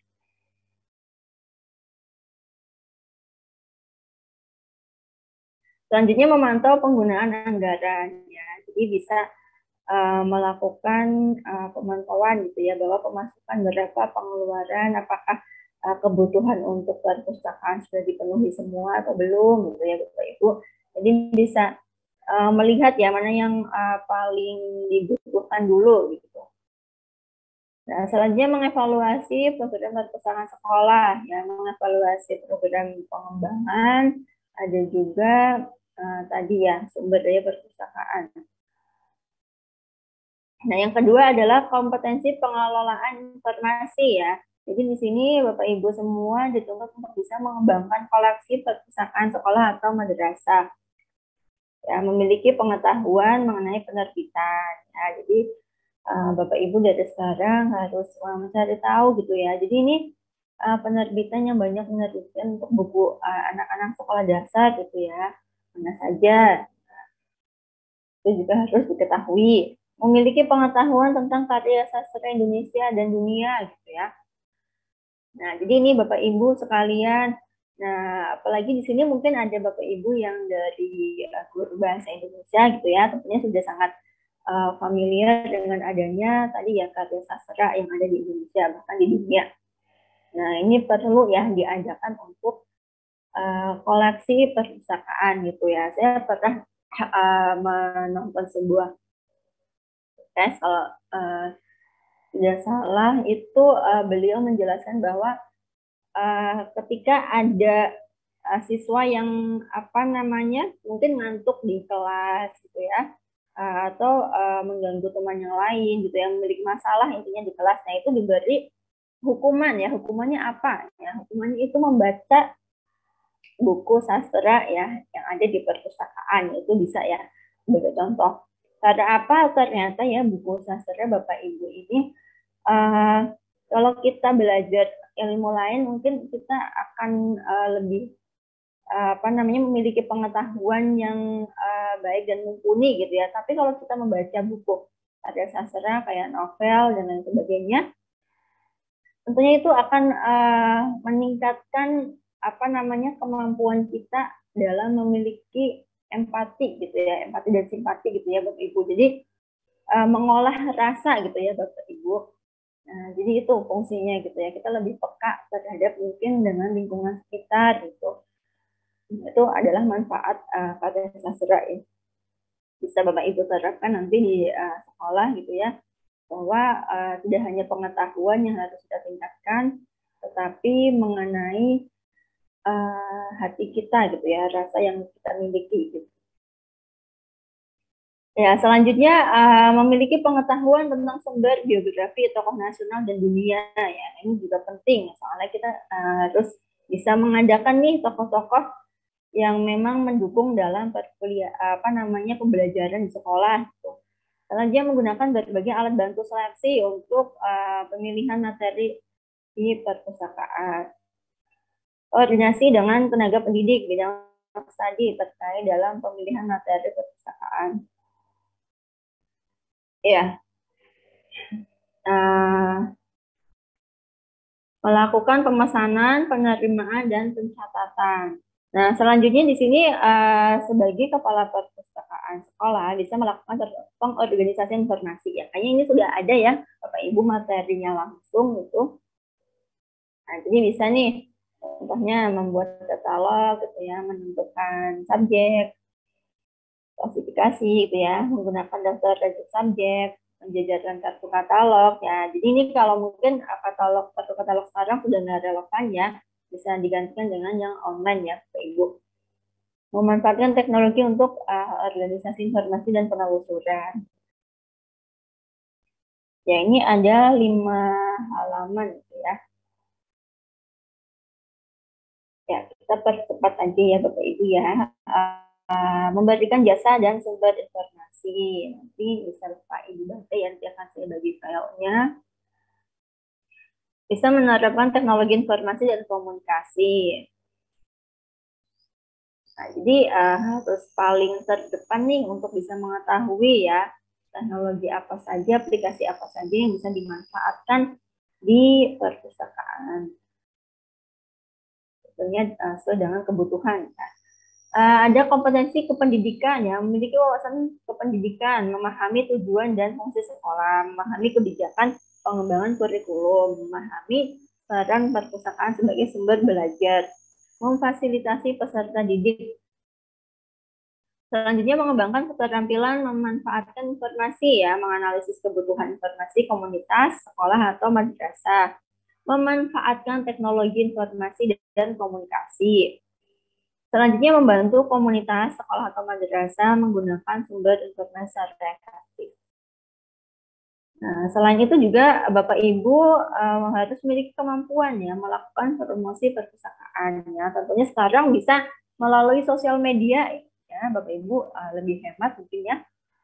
Speaker 1: Selanjutnya memantau penggunaan anggaran ya. Jadi bisa melakukan pemantauan gitu ya, bahwa pemasukan berapa, pengeluaran, apakah kebutuhan untuk perpustakaan sudah dipenuhi semua atau belum gitu ya Bapak Ibu. Jadi bisa melihat ya mana yang paling dibutuhkan dulu gitu. Nah, selanjutnya mengevaluasi program perpustakaan sekolah, ya, mengevaluasi program pengembangan, ada juga tadi ya sumber daya perpustakaan. Nah, yang kedua adalah kompetensi pengelolaan informasi ya. Jadi di sini Bapak Ibu semua dituntut untuk bisa mengembangkan koleksi perpustakaan sekolah atau madrasah. Ya, memiliki pengetahuan mengenai penerbitan. Ya, jadi Bapak Ibu dari sekarang harus mencari tahu gitu ya. Jadi ini penerbitan yang banyak menerbitkan untuk buku anak-anak sekolah dasar gitu ya. Mana saja. Itu juga harus diketahui. Memiliki pengetahuan tentang karya sastra Indonesia dan dunia gitu ya. Nah, jadi ini Bapak Ibu sekalian Nah, apalagi di sini mungkin ada Bapak Ibu yang dari guru bahasa Indonesia gitu ya, tentunya sudah sangat familiar dengan adanya tadi ya karya sastra yang ada di Indonesia bahkan di dunia. Nah, ini perlu ya diadakan untuk koleksi perpustakaan gitu ya. Saya pernah menonton sebuah tes kalau tidak salah itu beliau menjelaskan bahwa ketika ada siswa yang apa namanya mungkin ngantuk di kelas gitu ya atau mengganggu teman yang lain gitu yang memiliki masalah intinya di kelas, nah itu diberi hukuman ya. Hukumannya apa ya? Hukumannya itu membaca buku sastra ya yang ada di perpustakaan, itu bisa ya sebagai contoh. Karena apa? Ternyata ya buku sastra Bapak Ibu ini kalau kita belajar ilmu lain mungkin kita akan lebih apa namanya memiliki pengetahuan yang baik dan mumpuni gitu ya. Tapi kalau kita membaca buku karya sastra kayak novel dan lain sebagainya, tentunya itu akan meningkatkan apa namanya kemampuan kita dalam memiliki empati gitu ya, empati dan simpati gitu ya Bapak Ibu. Jadi mengolah rasa gitu ya Bapak Ibu. Nah, jadi itu fungsinya gitu ya. Kita lebih peka terhadap mungkin dengan lingkungan sekitar gitu. Itu adalah manfaat karya sastra ya. Bisa Bapak Ibu terapkan nanti di sekolah gitu ya. Bahwa tidak hanya pengetahuan yang harus kita tingkatkan, tetapi mengenai hati kita gitu ya, rasa yang kita miliki gitu. Ya, selanjutnya memiliki pengetahuan tentang sumber biografi tokoh nasional dan dunia ya. Ini juga penting soalnya kita harus bisa mengadakan nih tokoh-tokoh yang memang mendukung dalam apa namanya pembelajaran di sekolah gitu. Selanjutnya menggunakan berbagai alat bantu seleksi untuk pemilihan materi di perpustakaan. Koordinasi dengan tenaga pendidik bidang studi terkait dalam pemilihan materi perpustakaan. Ya, melakukan pemesanan, penerimaan, dan pencatatan. Nah, selanjutnya di sini sebagai kepala perpustakaan sekolah bisa melakukan pengorganisasian informasi ya. Kayaknya ini sudah ada ya Bapak Ibu materinya langsung gitu. Nah, jadi bisa nih contohnya membuat katalog gitu ya, menentukan subjek, klasifikasi gitu ya, menggunakan daftar register subjek, menjajarkan kartu katalog ya. Jadi ini kalau mungkin kartu katalog sekarang sudah nggak relevan ya, bisa digantikan dengan yang online ya Bapak Ibu. Memanfaatkan teknologi untuk organisasi informasi dan penelusuran. Ya ini ada 5 halaman gitu ya. Ya kita percepat aja ya Bapak Ibu ya. Memberikan jasa dan sumber informasi. Nanti bisa Pak Ibu baca ya, nanti akan saya bagi filenya. Bisa menerapkan teknologi informasi dan komunikasi. Nah, jadi harus paling terdepan nih untuk bisa mengetahui ya teknologi apa saja, aplikasi apa saja yang bisa dimanfaatkan di perpustakaan. Tentunya sesuai dengan kebutuhan. Nah, ada kompetensi kependidikan ya, memiliki wawasan kependidikan, memahami tujuan dan fungsi sekolah, memahami kebijakan pengembangan kurikulum, memahami peran perpustakaan sebagai sumber belajar, memfasilitasi peserta didik. Selanjutnya mengembangkan keterampilan memanfaatkan informasi ya, menganalisis kebutuhan informasi komunitas, sekolah atau madrasah, memanfaatkan teknologi informasi dan komunikasi. Selanjutnya membantu komunitas, sekolah atau madrasah menggunakan sumber informasi secara efektif. Nah, selain itu juga Bapak Ibu harus memiliki kemampuan ya melakukan promosi perpustakaan ya. Tentunya sekarang bisa melalui sosial media ya Bapak Ibu lebih hemat mungkin ya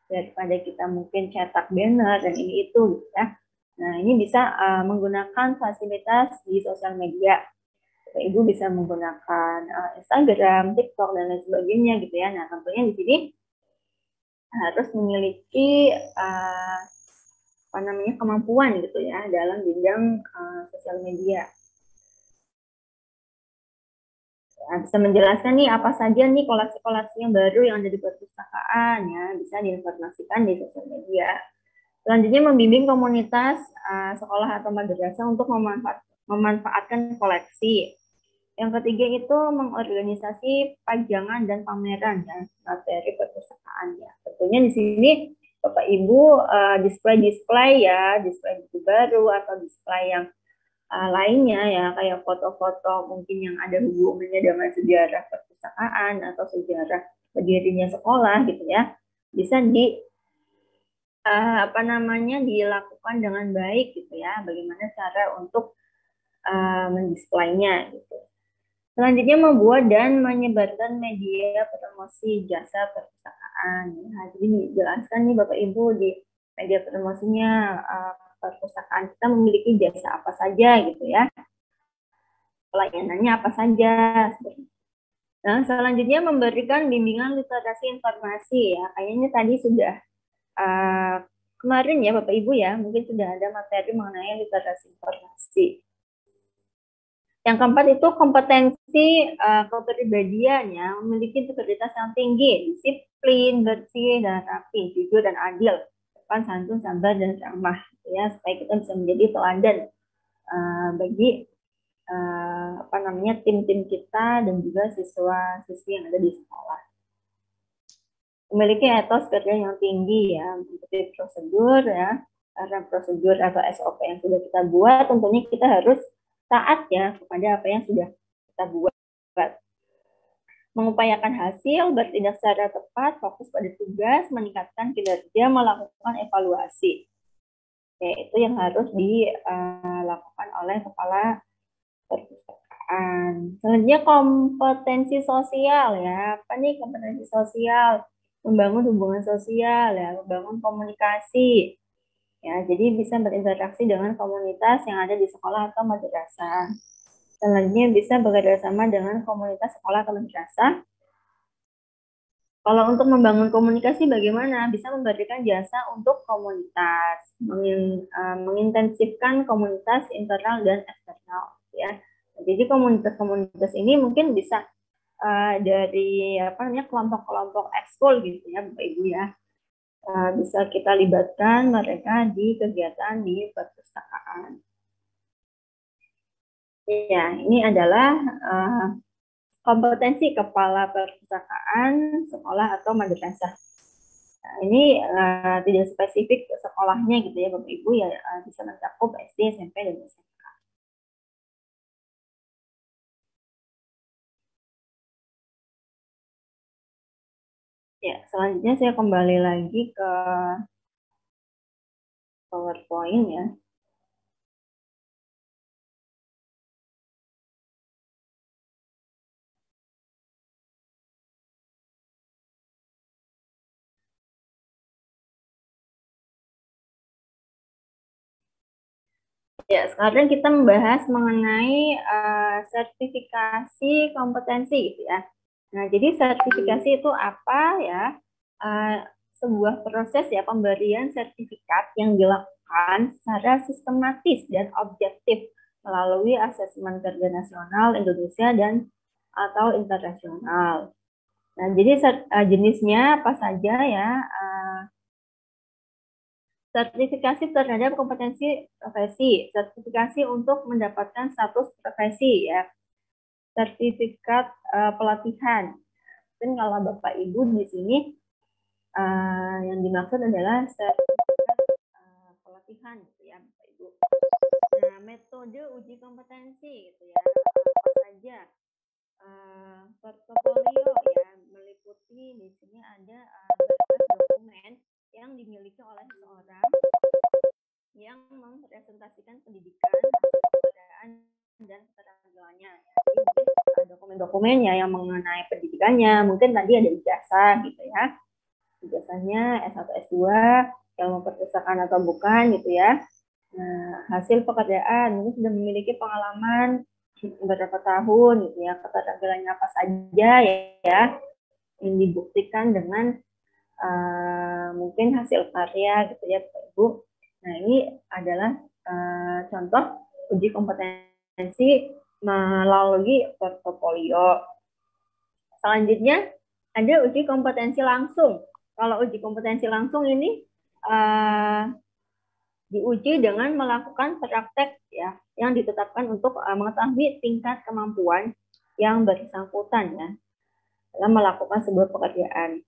Speaker 1: daripada kita mungkin cetak banner dan ini itu gitu ya. Nah, ini bisa menggunakan fasilitas di sosial media. Ibu bisa menggunakan Instagram, TikTok, dan lain sebagainya gitu ya. Nah, tentunya di sini harus memiliki apa namanya kemampuan gitu ya dalam bidang sosial media. Ya, bisa menjelaskan nih apa saja nih koleksi-koleksi yang baru yang ada di perpustakaan ya, bisa diinformasikan di sosial media. Selanjutnya membimbing komunitas sekolah atau madrasah untuk memanfaatkan koleksi. Yang ketiga itu mengorganisasi pajangan dan pameran ya materi perpustakaan ya. Tentunya di sini Bapak Ibu display buku baru atau display yang lainnya ya kayak foto-foto mungkin yang ada hubungannya dengan sejarah perpustakaan atau sejarah berdirinya sekolah gitu ya, bisa dilakukan dengan baik gitu ya, bagaimana cara untuk mendisplaynya gitu. Selanjutnya membuat dan menyebarkan media promosi jasa perpustakaan. Nah, jadi dijelaskan nih Bapak Ibu di media promosinya perpustakaan kita memiliki jasa apa saja gitu ya. Pelayanannya apa saja. Nah, selanjutnya memberikan bimbingan literasi informasi ya. Kayaknya tadi sudah kemarin ya Bapak Ibu ya, mungkin sudah ada materi mengenai literasi informasi. Yang keempat itu kompetensi kepribadian ya, memiliki integritas yang tinggi, disiplin, bersih, dan rapi, jujur dan adil, sopan, santun, sabar, dan ramah, ya, supaya kita bisa menjadi teladan bagi tim-tim kita dan juga siswa-siswi yang ada di sekolah. Memiliki etos kerja yang tinggi ya, mengikuti prosedur ya, karena prosedur atau SOP yang sudah kita buat, tentunya kita harus taat ya kepada apa yang sudah kita buat. Mengupayakan hasil, bertindak secara tepat, fokus pada tugas, meningkatkan kinerja, melakukan evaluasi. Ya, itu yang harus dilakukan oleh kepala perpustakaan. Selanjutnya kompetensi sosial ya. Apa nih kompetensi sosial? Membangun hubungan sosial ya, membangun komunikasi. Ya, jadi bisa berinteraksi dengan komunitas yang ada di sekolah atau madrasah. Selanjutnya bisa bekerjasama dengan komunitas sekolah atau madrasah. Kalau untuk membangun komunikasi bagaimana? Bisa memberikan jasa untuk komunitas, mengintensifkan komunitas internal dan eksternal. Ya, jadi komunitas-komunitas ini mungkin bisa dari kelompok-kelompok ekskul gitu ya, Bapak Ibu ya. Bisa kita libatkan mereka di kegiatan di perpustakaan. Ya, ini adalah kompetensi kepala perpustakaan sekolah atau madrasah. Nah, ini tidak spesifik ke sekolahnya gitu ya Bapak Ibu ya, bisa mencakup SD, SMP, dan SMA. Ya, selanjutnya saya kembali lagi ke PowerPoint ya. Ya, sekarang kita membahas mengenai sertifikasi kompetensi gitu ya. Nah, jadi sertifikasi itu apa ya? Sebuah proses ya pemberian sertifikat yang dilakukan secara sistematis dan objektif melalui asesmen kerja nasional Indonesia dan atau internasional. Nah, jadi jenisnya apa saja ya? Sertifikasi terhadap kompetensi profesi, sertifikasi untuk mendapatkan status profesi ya, sertifikat pelatihan. Dan kalau Bapak Ibu di sini yang dimaksud adalah sertifikat pelatihan gitu ya Bapak Ibu. Nah, metode uji kompetensi gitu ya, apa saja portofolio ya, meliputi di sini ada berbagai dokumen yang dimiliki oleh seseorang yang mempresentasikan pendidikan, kebudayaan, dan keterampilannya. Ya. Jadi dokumen-dokumennya yang mengenai pendidikannya, mungkin tadi ada ijazah gitu ya. Ijazahnya S1, S2, ilmu perpustakaan atau bukan gitu ya. Nah, hasil pekerjaan, mungkin sudah memiliki pengalaman beberapa tahun gitu ya, keterampilannya apa saja ya, yang dibuktikan dengan mungkin hasil karya gitu ya Bapak Ibu. Nah, ini adalah contoh uji kompetensi melalui portofolio. Selanjutnya ada uji kompetensi langsung. Kalau uji kompetensi langsung ini diuji dengan melakukan praktek ya yang ditetapkan untuk mengetahui tingkat kemampuan yang bersangkutan ya dalam melakukan sebuah pekerjaan.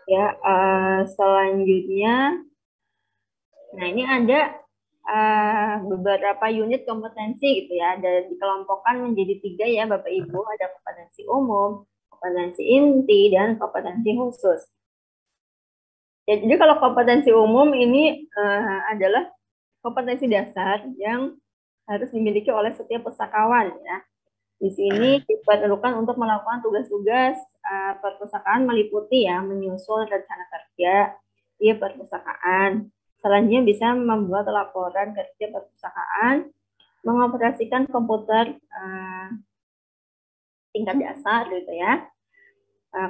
Speaker 1: Ya, selanjutnya, nah ini ada beberapa unit kompetensi gitu ya, ada dikelompokkan menjadi 3 ya Bapak Ibu, ada kompetensi umum, kompetensi inti, dan kompetensi khusus. Ya, jadi kalau kompetensi umum ini adalah kompetensi dasar yang harus dimiliki oleh setiap pustakawan ya. Di sini diperlukan untuk melakukan tugas-tugas perpustakaan meliputi ya menyusun rencana kerja di perpustakaan. Selanjutnya bisa membuat laporan kerja perpustakaan, mengoperasikan komputer tingkat dasar gitu ya.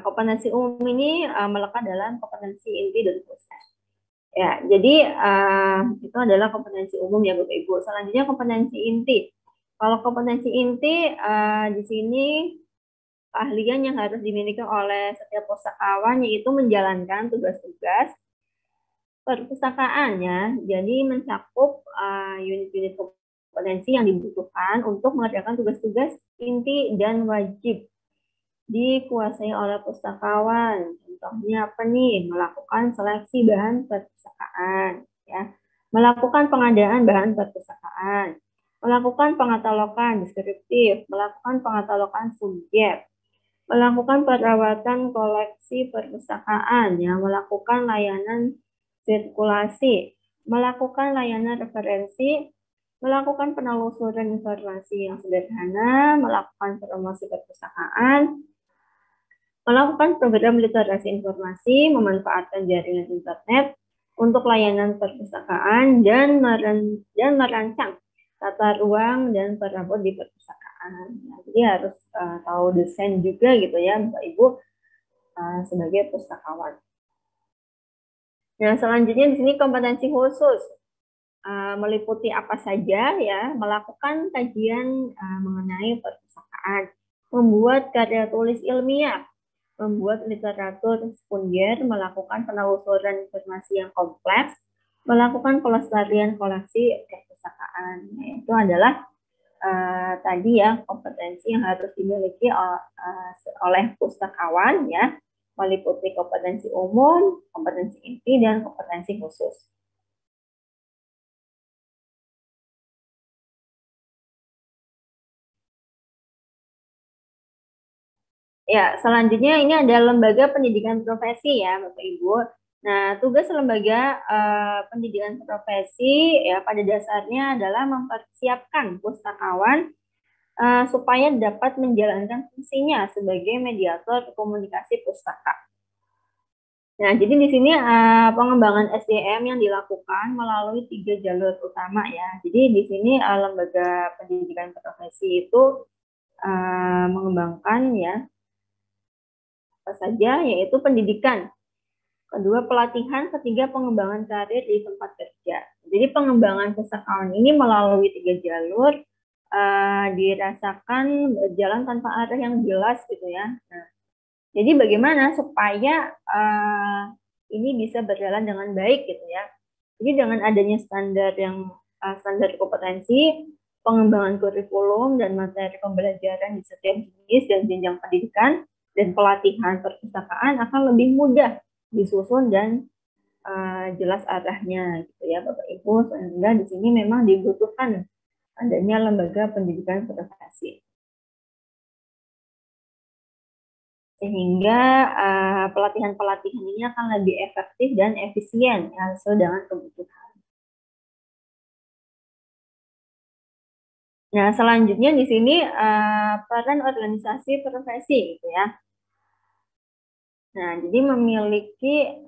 Speaker 1: Kompetensi umum ini melekat dalam kompetensi inti dan khusus. Ya, jadi itu adalah kompetensi umum ya Bapak Ibu. Selanjutnya kompetensi inti. Kalau kompetensi inti di sini keahlian yang harus dimiliki oleh setiap pustakawan yaitu menjalankan tugas-tugas perpustakaannya. Jadi mencakup unit-unit kompetensi yang dibutuhkan untuk mengerjakan tugas-tugas inti dan wajib dikuasai oleh pustakawan. Contohnya apa nih? Melakukan seleksi bahan perpustakaan, ya. Melakukan pengadaan bahan perpustakaan, melakukan pengatalogan deskriptif, melakukan pengatalogan subjek, melakukan perawatan koleksi perpustakaan, ya, melakukan layanan sirkulasi, melakukan layanan referensi, melakukan penelusuran informasi yang sederhana, melakukan promosi perpustakaan, melakukan program literasi informasi, memanfaatkan jaringan internet untuk layanan perpustakaan, dan merancang tata ruang dan perabot di perpustakaan. Nah, jadi harus tahu desain juga gitu ya Bapak Ibu sebagai pustakawan. Nah, selanjutnya di sini kompetensi khusus meliputi apa saja ya, melakukan kajian mengenai perpustakaan, membuat karya tulis ilmiah, membuat literatur sekunder, melakukan penelusuran informasi yang kompleks, melakukan pelestarian koleksi perpustakaan. Nah, itu adalah tadi ya kompetensi yang harus dimiliki oleh pustakawan ya, meliputi kompetensi umum, kompetensi inti, dan kompetensi khusus. Ya, selanjutnya ini ada lembaga pendidikan profesi ya, Bapak Ibu. Nah, tugas lembaga pendidikan profesi ya pada dasarnya adalah mempersiapkan pustakawan supaya dapat menjalankan fungsinya sebagai mediator komunikasi pustaka. Nah, jadi di sini pengembangan SDM yang dilakukan melalui 3 jalur utama ya. Jadi di sini lembaga pendidikan profesi itu mengembangkan ya apa saja, yaitu pendidikan, kedua pelatihan, ketiga pengembangan karir di tempat kerja. Jadi pengembangan pustakawan ini melalui 3 jalur dirasakan berjalan tanpa arah yang jelas gitu ya. Nah, jadi bagaimana supaya ini bisa berjalan dengan baik gitu ya. Jadi dengan adanya standar standar kompetensi, pengembangan kurikulum dan materi pembelajaran di setiap jenis dan jenjang pendidikan dan pelatihan perpustakaan akan lebih mudah disusun dan jelas arahnya gitu ya Bapak Ibu, sehingga di sini memang dibutuhkan adanya lembaga pendidikan profesi sehingga pelatihan-pelatihan ini akan lebih efektif dan efisien ya, sesuai dengan kebutuhan. Nah, selanjutnya di sini peran organisasi profesi gitu ya. Nah, jadi memiliki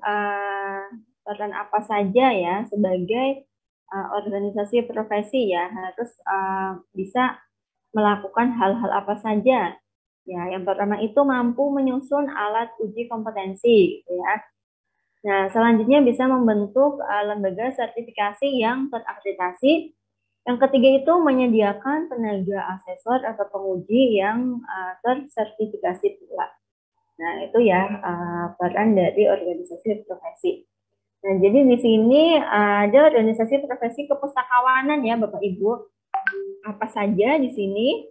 Speaker 1: peran apa saja ya sebagai organisasi profesi ya harus bisa melakukan hal-hal apa saja. Ya, yang pertama itu mampu menyusun alat uji kompetensi, gitu ya. Nah, selanjutnya bisa membentuk lembaga sertifikasi yang terakreditasi. Yang ketiga itu menyediakan tenaga asesor atau penguji yang tersertifikasi pula. Nah, itu ya peran dari organisasi profesi. Nah, jadi di sini ada organisasi profesi kepustakawanan ya, Bapak Ibu. Apa saja di sini?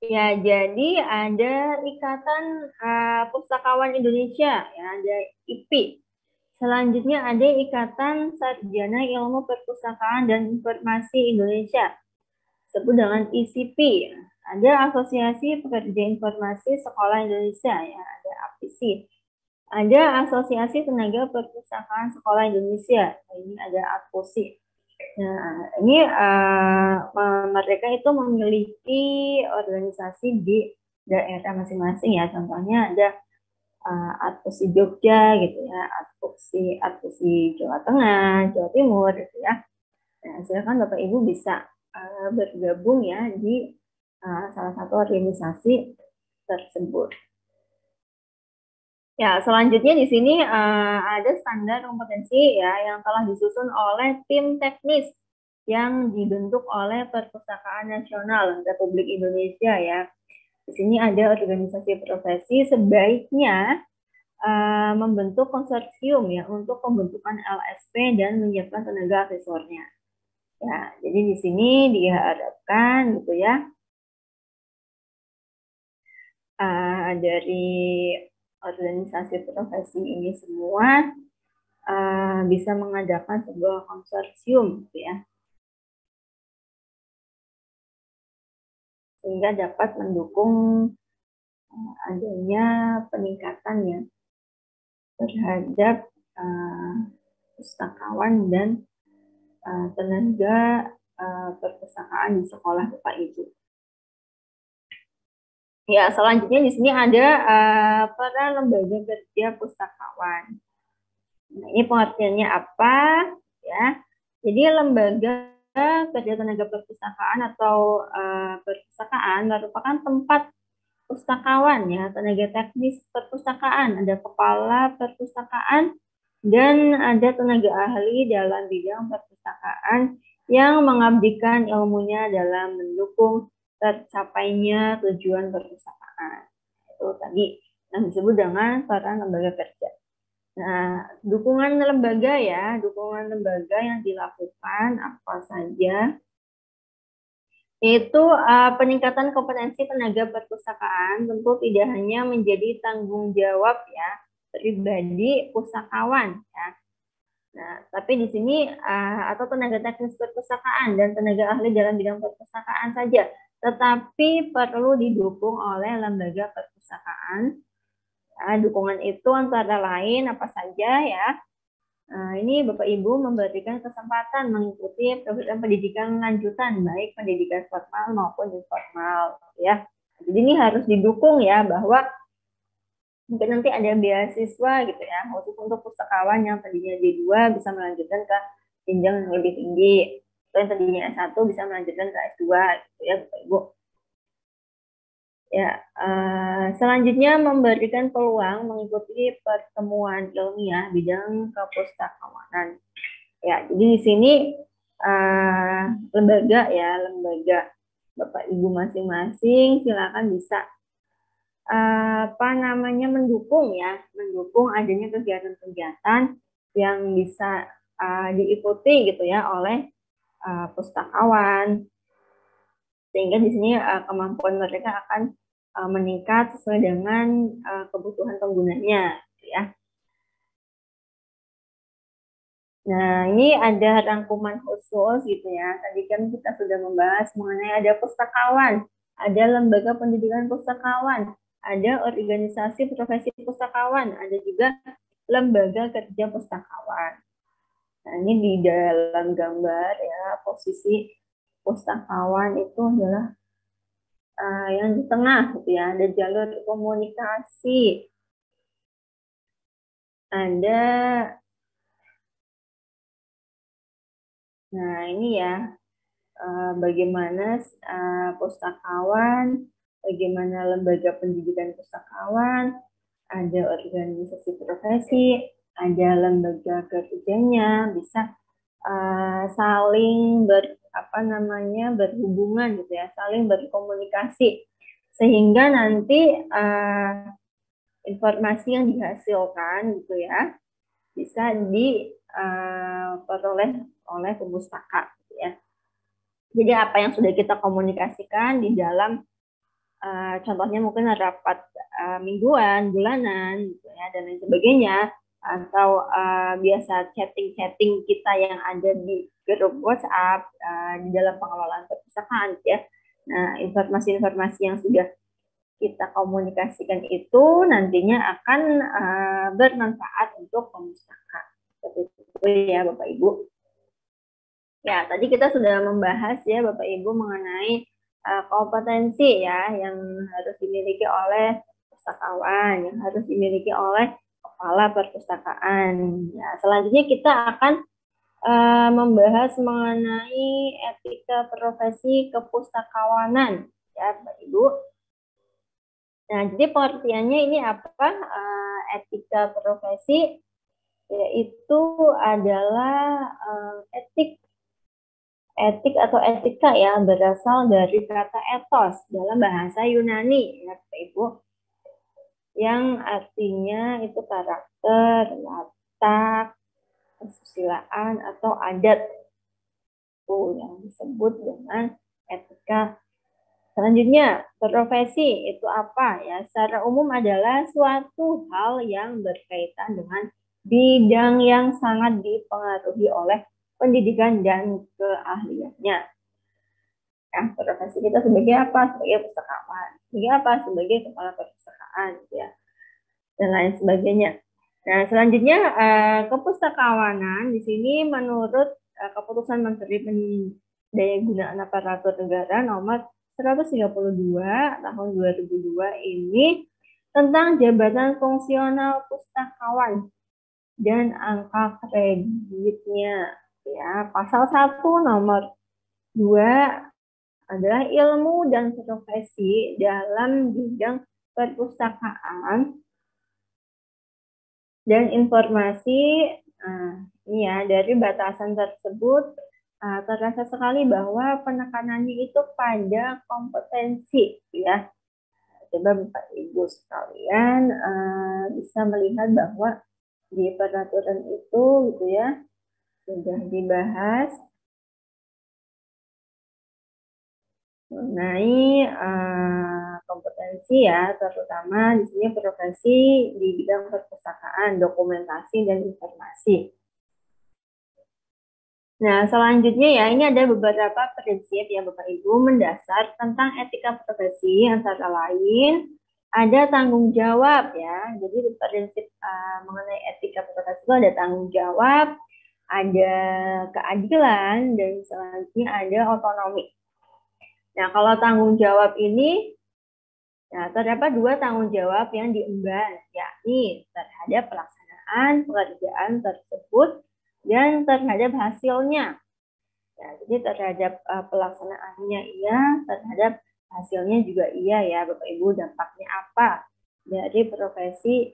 Speaker 1: Ya, jadi ada Ikatan Pustakawan Indonesia, ya, ada IPI. Selanjutnya ada Ikatan Sarjana Ilmu Perpustakaan dan Informasi Indonesia, disebut dengan ICP. Ya. Ada Asosiasi Pekerja Informasi Sekolah Indonesia, ya, ada APISI. Ada Asosiasi Tenaga Perpustakaan Sekolah Indonesia, ini ada APOSI. Nah, ini mereka itu memiliki organisasi di daerah masing-masing ya. Contohnya ada APOSI Jogja gitu ya, APOSI Jawa Tengah, Jawa Timur gitu ya. Nah, silakan Bapak Ibu bisa bergabung ya di salah satu organisasi tersebut. Ya, selanjutnya di sini ada standar kompetensi ya yang telah disusun oleh tim teknis yang dibentuk oleh Perpustakaan Nasional Republik Indonesia ya. Di sini ada organisasi profesi sebaiknya membentuk konsorsium ya untuk pembentukan LSP dan menyiapkan tenaga asesornya. Ya, jadi di sini diharapkan gitu ya dari organisasi profesi ini semua bisa mengadakan sebuah konsorsium gitu ya, sehingga dapat mendukung adanya peningkatan ya terhadap pustakawan dan tenaga perpustakaan di sekolah Bapak Ibu. Ya, selanjutnya di sini ada para lembaga kerja pustakawan. Nah, ini pengertiannya apa ya? Jadi lembaga kerja tenaga perpustakaan atau perpustakaan merupakan tempat pustakawan ya, tenaga teknis perpustakaan, ada kepala perpustakaan dan ada tenaga ahli dalam bidang perpustakaan yang mengabdikan ilmunya dalam mendukung tercapainya tujuan perpustakaan. Itu tadi yang disebut dengan peran lembaga kerja. Nah, dukungan lembaga ya, dukungan lembaga yang dilakukan apa saja, yaitu peningkatan kompetensi tenaga perpustakaan tentu tidak hanya menjadi tanggung jawab ya pribadi pustakawan ya. Nah, tapi di sini atau tenaga teknis perpustakaan dan tenaga ahli dalam bidang perpustakaan saja, tetapi perlu didukung oleh lembaga perpustakaan. Nah, dukungan itu antara lain apa saja ya? Ini Bapak Ibu memberikan kesempatan mengikuti program pendidikan lanjutan, baik pendidikan formal maupun informal, ya. Jadi ini harus didukung ya, bahwa mungkin nanti ada beasiswa gitu ya, khusus untuk pustakawan yang tadinya D2 bisa melanjutkan ke jenjang yang lebih tinggi, atau yang tadinya S1 bisa melanjutkan ke S2, gitu ya Bapak Ibu. Ya, selanjutnya memberikan peluang mengikuti pertemuan ilmiah bidang kepustakawanan. Ya, jadi di sini lembaga ya, lembaga Bapak Ibu masing-masing silakan bisa mendukung ya, mendukung adanya kegiatan-kegiatan yang bisa diikuti gitu ya oleh pustakawan, sehingga di sini kemampuan mereka akan meningkat sesuai dengan kebutuhan penggunanya, gitu ya. Nah, ini ada rangkuman khusus gitu ya. Tadi kan kita sudah membahas mengenai ada pustakawan, ada lembaga pendidikan pustakawan, ada organisasi profesi pustakawan, ada juga lembaga kerja pustakawan. Nah, ini di dalam gambar ya, posisi pustakawan itu adalah yang di tengah gitu ya, ada jalur komunikasi, ada Nah, ini ya bagaimana pustakawan, bagaimana lembaga pendidikan pustakawan, ada organisasi profesi, ada lembaga kerjanya, bisa saling berhubungan gitu ya, saling berkomunikasi sehingga nanti informasi yang dihasilkan gitu ya bisa diperoleh oleh pemustaka gitu ya. Jadi apa yang sudah kita komunikasikan di dalam contohnya mungkin rapat mingguan, bulanan gitu ya dan lain sebagainya, atau biasa chatting-chatting kita yang ada di grup WhatsApp di dalam pengelolaan perpustakaan gitu ya. Nah, informasi-informasi yang sudah kita komunikasikan itu nantinya akan bermanfaat untuk pemustaka. Seperti itu ya Bapak Ibu. Ya, tadi kita sudah membahas ya Bapak Ibu mengenai kompetensi ya yang harus dimiliki oleh pustakawan, yang harus dimiliki oleh kepala perpustakaan. Ya, selanjutnya kita akan membahas mengenai etika profesi kepustakawanan ya Bapak Ibu. Nah, jadi pengertiannya ini apa? Etika profesi yaitu adalah etik atau etika ya berasal dari kata ethos dalam bahasa Yunani ya Bapak Ibu, yang artinya itu karakter, watak, kesusilaan atau adat yang disebut dengan etika. Selanjutnya, profesi itu apa ya? Secara umum adalah suatu hal yang berkaitan dengan bidang yang sangat dipengaruhi oleh pendidikan dan keahliannya. Nah, profesi kita sebagai apa? Sebagai pustakawan. Sebagai apa? Sebagai kepala perpustakaan, ya, dan lain sebagainya. Nah, selanjutnya kepustakawanan di sini menurut keputusan Menteri Pendayagunaan Aparatur Negara nomor 132 tahun 2002 ini tentang jabatan fungsional pustakawan dan angka kreditnya ya. Pasal 1 nomor 2 adalah ilmu dan profesi dalam bidang perpustakaan dan informasi. Ini ya, dari batasan tersebut terasa sekali bahwa penekanannya itu pada kompetensi ya. Coba Bapak Ibu sekalian bisa melihat bahwa di peraturan itu gitu ya sudah dibahas mengenai kompetensi ya, terutama di sini profesi di bidang perpustakaan, dokumentasi dan informasi. Nah, selanjutnya ya, ini ada beberapa prinsip ya Bapak Ibu mendasar tentang etika profesi, antara lain ada tanggung jawab ya. Jadi prinsip mengenai etika profesi itu ada tanggung jawab, ada keadilan, dan selanjutnya ada otonomi. Nah, kalau tanggung jawab ini, nah, terdapat dua tanggung jawab yang diemban, yakni terhadap pelaksanaan pekerjaan tersebut dan terhadap hasilnya. Nah, jadi terhadap pelaksanaannya iya, terhadap hasilnya juga iya ya Bapak Ibu. Dampaknya apa dari profesi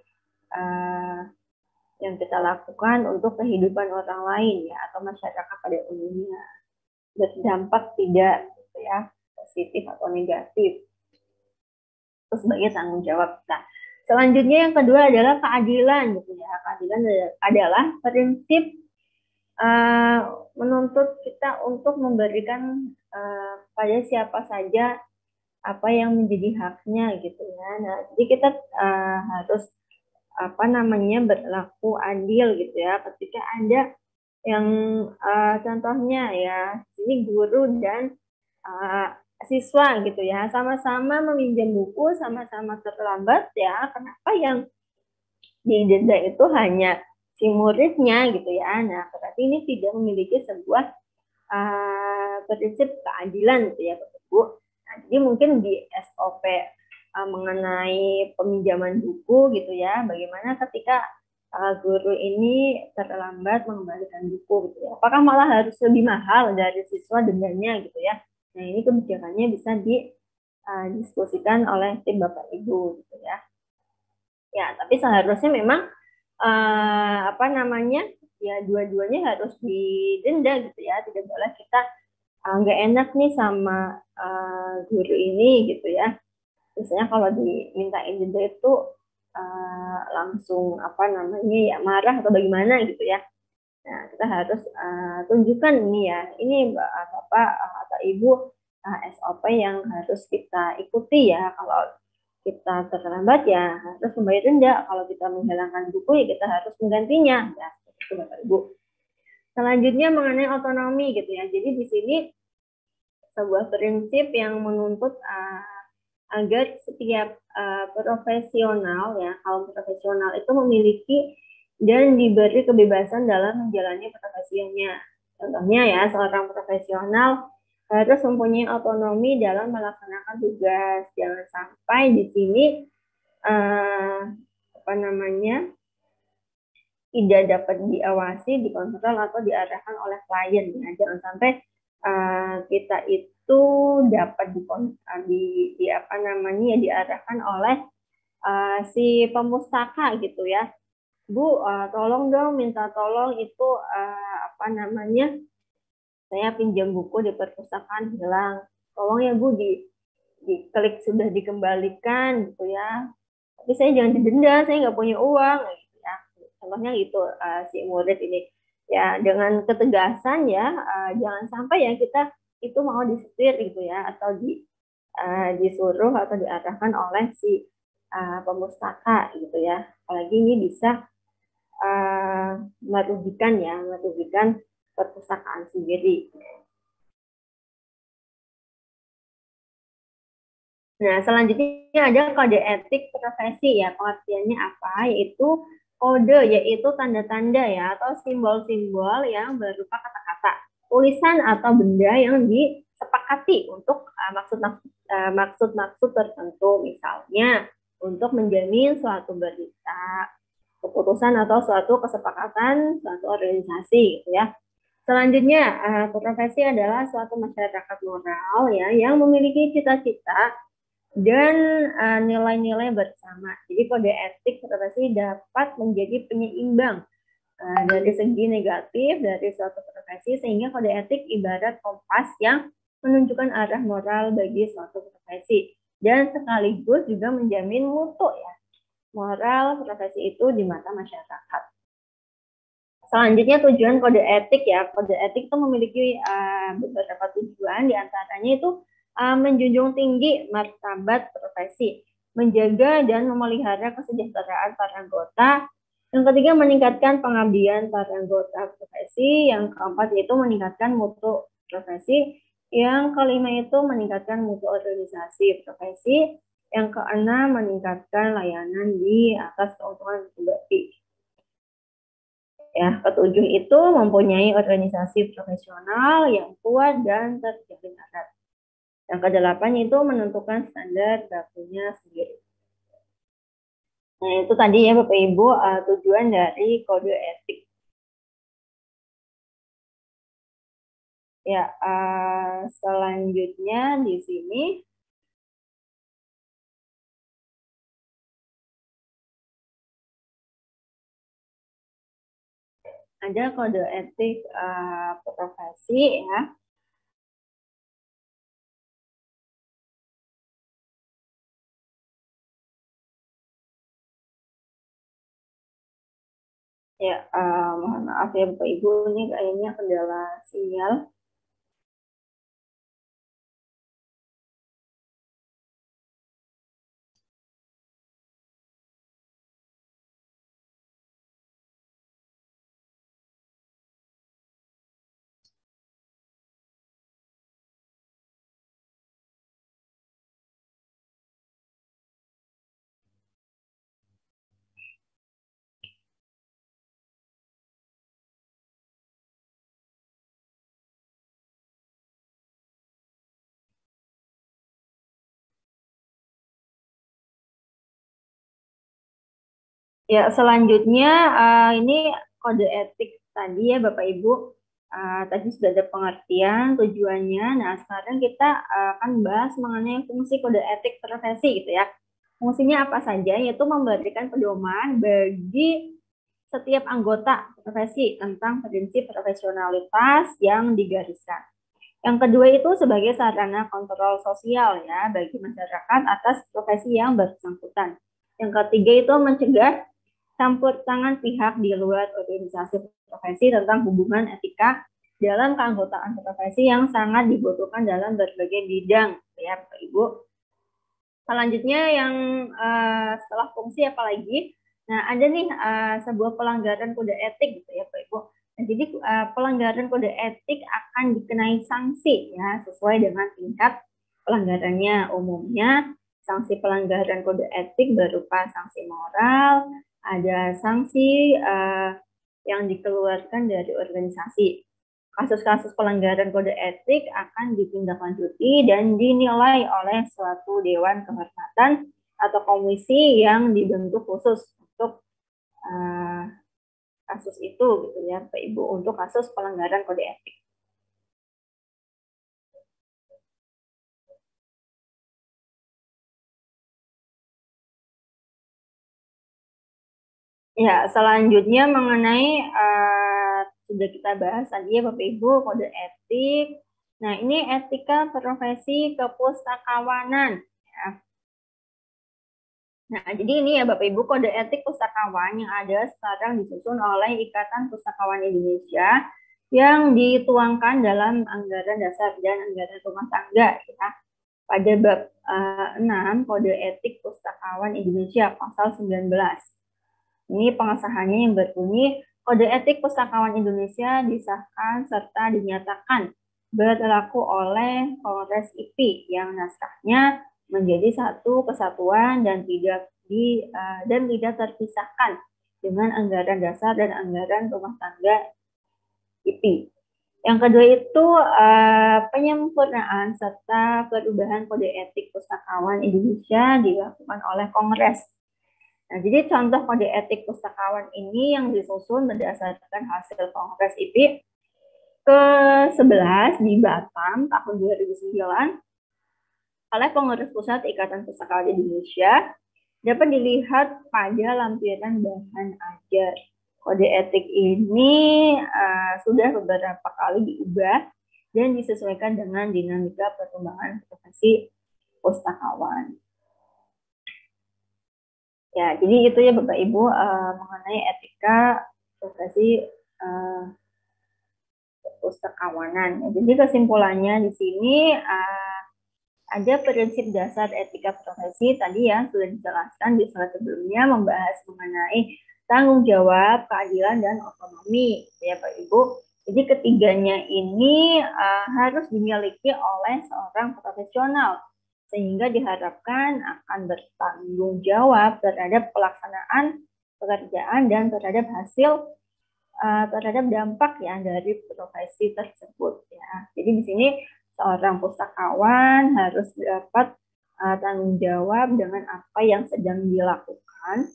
Speaker 1: yang kita lakukan untuk kehidupan orang lain ya atau masyarakat pada umumnya. Berdampak tidak gitu ya, positif atau negatif. Itu sebagai tanggung jawab kita. Selanjutnya yang kedua adalah keadilan gitu ya. Keadilan adalah prinsip menuntut kita untuk memberikan pada siapa saja apa yang menjadi haknya gitu ya. Nah, jadi kita harus berlaku adil gitu ya. Ketika ada yang contohnya ya, ini guru dan siswa gitu ya, sama-sama meminjam buku, sama-sama terlambat ya. Kenapa yang didenda itu hanya si muridnya gitu ya. Nah, berarti ini tidak memiliki sebuah prinsip keadilan gitu ya Bapak Ibu. Nah, jadi mungkin di SOP mengenai peminjaman buku gitu ya, bagaimana ketika guru ini terlambat mengembalikan buku gitu ya. Apakah malah harus lebih mahal dari siswa dendanya gitu ya. Nah, ini kebijakannya bisa didiskusikan oleh tim Bapak Ibu gitu ya. Ya, tapi seharusnya memang apa namanya? Ya dua-duanya harus didenda gitu ya. Tidak boleh kita nggak enak nih sama guru ini gitu ya. Biasanya kalau dimintain denda itu langsung apa namanya ya marah atau bagaimana gitu ya. Nah, kita harus tunjukkan ini ya, ini Bapak atau Ibu SOP yang harus kita ikuti ya. Kalau kita terlambat ya harus membayar denda. Kalau kita menghilangkan buku ya kita harus menggantinya. Ya, itu Bapak Ibu. Selanjutnya mengenai otonomi gitu ya. Jadi di sini sebuah prinsip yang menuntut agar setiap profesional ya kaum profesional itu memiliki dan diberi kebebasan dalam menjalani profesinya. Contohnya ya seorang profesional harus mempunyai otonomi dalam melaksanakan tugas. Jangan sampai di sini apa namanya tidak dapat diawasi, dikontrol atau diarahkan oleh klien. Ya. Jangan sampai kita itu dapat di apa namanya ya diarahkan oleh si pemustaka gitu ya. Bu, tolong dong minta tolong itu apa namanya saya pinjam buku di perpustakaan hilang. Tolong ya Bu diklik sudah dikembalikan gitu ya. Tapi saya jangan didenda, saya nggak punya uang gitu ya. Contohnya gitu si murid ini. Ya dengan ketegasan ya, jangan sampai ya kita itu mau disetir gitu ya atau disuruh atau diarahkan oleh si pemustaka gitu ya. Apalagi ini bisa merugikan perpustakaan sendiri. Nah, selanjutnya ada kode etik profesi ya. Pengertiannya apa? Yaitu tanda-tanda ya atau simbol-simbol yang berupa kata-kata, tulisan atau benda yang disepakati untuk maksud-maksud tertentu. Misalnya untuk menjamin suatu berita, keputusan atau suatu kesepakatan suatu organisasi gitu ya. Selanjutnya, profesi adalah suatu masyarakat moral ya yang memiliki cita-cita dan nilai-nilai bersama. Jadi kode etik profesi dapat menjadi penyeimbang dari segi negatif dari suatu profesi sehingga kode etik ibarat kompas yang menunjukkan arah moral bagi suatu profesi dan sekaligus juga menjamin mutu ya moral profesi itu di mata masyarakat. Selanjutnya tujuan kode etik ya. Kode etik itu memiliki beberapa tujuan, diantaranya itu menjunjung tinggi martabat profesi, menjaga dan memelihara kesejahteraan para anggota. Yang ketiga meningkatkan pengabdian para anggota profesi. Yang keempat yaitu meningkatkan mutu profesi. Yang kelima itu meningkatkan mutu organisasi profesi. Yang keenam meningkatkan layanan di atas keuntungan pribadi. Ya, ketujuh itu mempunyai organisasi profesional yang kuat dan terjamin erat. Yang kedelapan itu menentukan standar bakunya sendiri. Nah, itu tadi ya Bapak Ibu tujuan dari kode etik. Ya, selanjutnya di sini ada kode etik profesi ya. Ya, mohon maaf ya Bapak Ibu, ini kayaknya kendala sinyal. Ya, selanjutnya ini kode etik tadi ya Bapak Ibu. Tadi sudah ada pengertian tujuannya. Nah, sekarang kita akan bahas mengenai fungsi kode etik profesi gitu ya. Fungsinya apa saja? Yaitu memberikan pedoman bagi setiap anggota profesi tentang prinsip profesionalitas yang digariskan. Yang kedua itu sebagai sarana kontrol sosial ya bagi masyarakat atas profesi yang bersangkutan. Yang ketiga itu mencegah campur tangan pihak di luar organisasi profesi tentang hubungan etika dalam keanggotaan profesi yang sangat dibutuhkan dalam berbagai bidang ya Bapak Ibu. Selanjutnya yang setelah fungsi apa lagi? Nah, ada nih sebuah pelanggaran kode etik gitu ya Bapak Ibu. Nah, jadi pelanggaran kode etik akan dikenai sanksi ya sesuai dengan tingkat pelanggarannya. Umumnya sanksi pelanggaran kode etik berupa sanksi moral, ada sanksi yang dikeluarkan dari organisasi. Kasus-kasus pelanggaran kode etik akan ditindaklanjuti dan dinilai oleh suatu dewan kehormatan atau komisi yang dibentuk khusus untuk kasus itu gitu ya Pak Ibu, untuk kasus pelanggaran kode etik. Ya, selanjutnya mengenai sudah kita bahas tadi ya Bapak Ibu kode etik. Nah, ini etika profesi kepustakawanan ya. Nah, jadi ini ya Bapak Ibu kode etik pustakawan yang ada sekarang disusun oleh Ikatan Pustakawan Indonesia yang dituangkan dalam anggaran dasar dan anggaran rumah tangga ya. Pada bab 6 kode etik pustakawan Indonesia pasal 19. Ini pengesahannya yang berbunyi, Kode Etik Pustakawan Indonesia disahkan serta dinyatakan berlaku oleh Kongres IPI yang naskahnya menjadi satu kesatuan dan tidak terpisahkan dengan anggaran dasar dan anggaran rumah tangga IPI. Yang kedua itu penyempurnaan serta perubahan Kode Etik Pustakawan Indonesia dilakukan oleh Kongres. Nah, jadi contoh kode etik pustakawan ini yang disusun berdasarkan hasil Kongres IPI ke-11 di Batam tahun 2009 oleh Pengurus Pusat Ikatan Pustakawan Indonesia dapat dilihat pada lampiran bahan ajar. Kode etik ini sudah beberapa kali diubah dan disesuaikan dengan dinamika perkembangan profesi pustakawan. Ya, jadi itu ya Bapak Ibu mengenai etika profesi pustakawanan. Ya, jadi kesimpulannya di sini ada prinsip dasar etika profesi tadi yang sudah dijelaskan di slide sebelumnya membahas mengenai tanggung jawab, keadilan, dan otonomi, ya Pak Ibu. Jadi ketiganya ini harus dimiliki oleh seorang profesional sehingga diharapkan akan bertanggung jawab terhadap pelaksanaan pekerjaan dan terhadap hasil terhadap dampak ya dari profesi tersebut ya. Jadi di sini seorang pustakawan harus dapat tanggung jawab dengan apa yang sedang dilakukan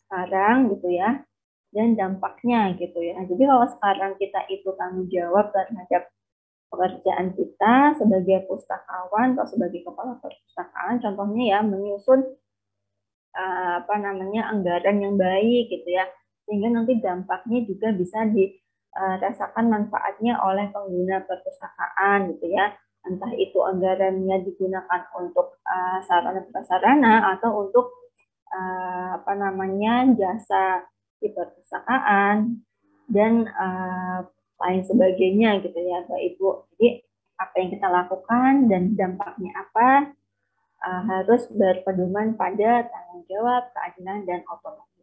Speaker 1: sekarang gitu ya dan dampaknya gitu ya. Jadi kalau sekarang kita itu tanggung jawab terhadap pekerjaan kita sebagai pustakawan atau sebagai kepala perpustakaan, contohnya ya menyusun anggaran yang baik gitu ya, sehingga nanti dampaknya juga bisa dirasakan manfaatnya oleh pengguna perpustakaan gitu ya, entah itu anggarannya digunakan untuk sarana prasarana atau untuk jasa di perpustakaan dan lain sebagainya gitu ya Bapak Ibu. Jadi apa yang kita lakukan dan dampaknya apa harus berpedoman pada tanggung jawab, keadilan, dan otonomi.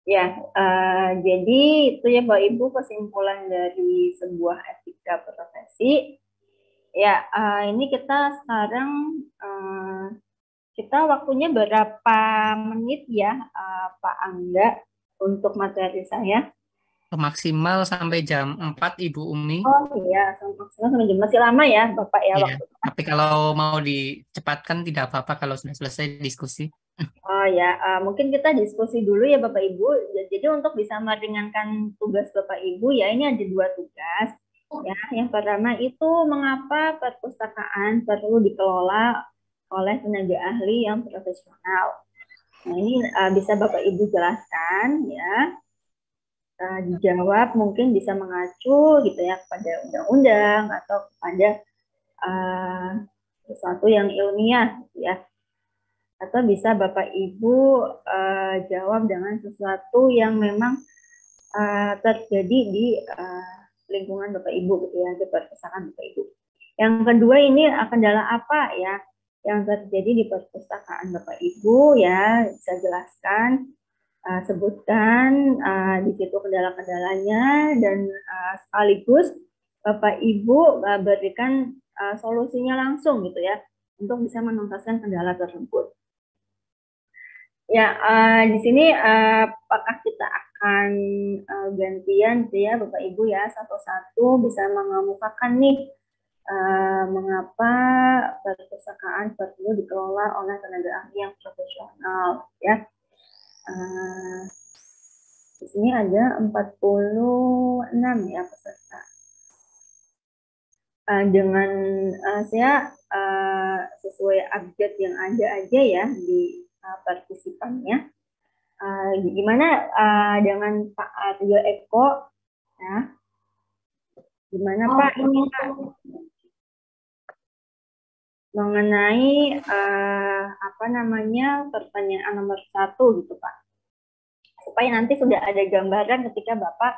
Speaker 1: Ya, jadi itu ya Bapak Ibu kesimpulan dari sebuah etika profesi. Ya, ini kita sekarang kita waktunya berapa menit ya Pak Angga untuk materi saya?
Speaker 4: maksimal sampai jam 4 Ibu Umi.
Speaker 1: Oh iya, maksimal sampai jam masih lama ya Bapak ya
Speaker 4: Iya.
Speaker 1: waktu.
Speaker 4: Tapi kalau mau dicepatkan tidak apa-apa kalau sudah selesai diskusi.
Speaker 1: Oh ya, mungkin kita diskusi dulu ya Bapak Ibu. Jadi untuk bisa meringankan tugas Bapak Ibu ya ini ada 2 tugas. Ya, yang pertama itu mengapa perpustakaan perlu dikelola oleh tenaga ahli yang profesional. Nah, ini bisa Bapak Ibu jelaskan ya. Dijawab mungkin bisa mengacu gitu ya kepada undang-undang atau kepada sesuatu yang ilmiah gitu ya. Atau bisa Bapak Ibu jawab dengan sesuatu yang memang terjadi di lingkungan Bapak Ibu gitu ya, di perpustakaan Bapak Ibu. Yang kedua ini kendala apa ya yang terjadi di perpustakaan Bapak Ibu ya, bisa jelaskan, sebutkan di situ kendala-kendalanya dan sekaligus Bapak Ibu berikan solusinya langsung gitu ya untuk bisa menuntaskan kendala tersebut. Ya, di sini apakah kita akan gantian ya Bapak Ibu ya satu-satu bisa mengemukakan nih mengapa perpustakaan perlu dikelola oleh tenaga ahli yang profesional ya. Di sini ada 46 ya peserta. Dengan saya sesuai update yang ada aja ya di partisipannya. Gimana dengan Pak Aryo Eko ya? Gimana Pak ini Pak? Mengenai apa namanya pertanyaan nomor 1 gitu Pak, supaya nanti sudah ada gambaran ketika Bapak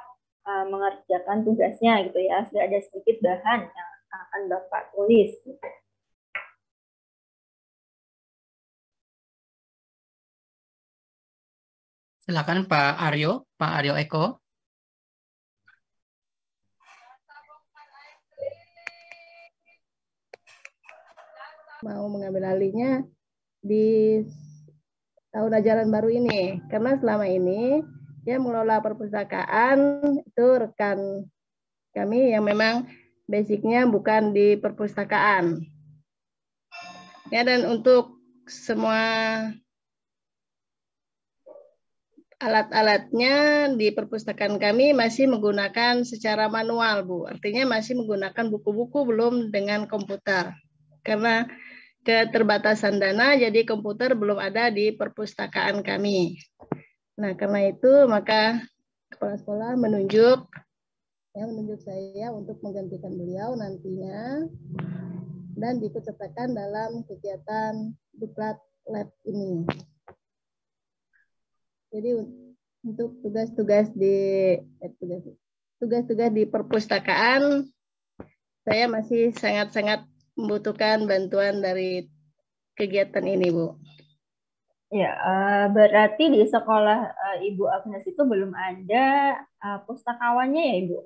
Speaker 1: mengerjakan tugasnya gitu ya, sudah ada sedikit bahan yang akan Bapak tulis gitu.
Speaker 4: Silakan Pak Aryo Eko.
Speaker 5: Mau mengambil alihnya di tahun ajaran baru ini, karena selama ini dia mengelola perpustakaan itu rekan kami yang memang basicnya bukan di perpustakaan. Ya, dan untuk semua alat-alatnya di perpustakaan kami masih menggunakan secara manual, Bu. Artinya masih menggunakan buku-buku, belum dengan komputer. Karena keterbatasan dana, jadi komputer belum ada di perpustakaan kami. Nah, karena itu maka kepala sekolah menunjuk saya untuk menggantikan beliau nantinya dan diikutsertakan dalam kegiatan Diklat Lab ini. Jadi untuk tugas-tugas di perpustakaan saya masih sangat-sangat membutuhkan bantuan dari kegiatan ini, Bu.
Speaker 1: Ya, berarti di sekolah Ibu Agnes itu belum ada pustakawannya ya, Ibu?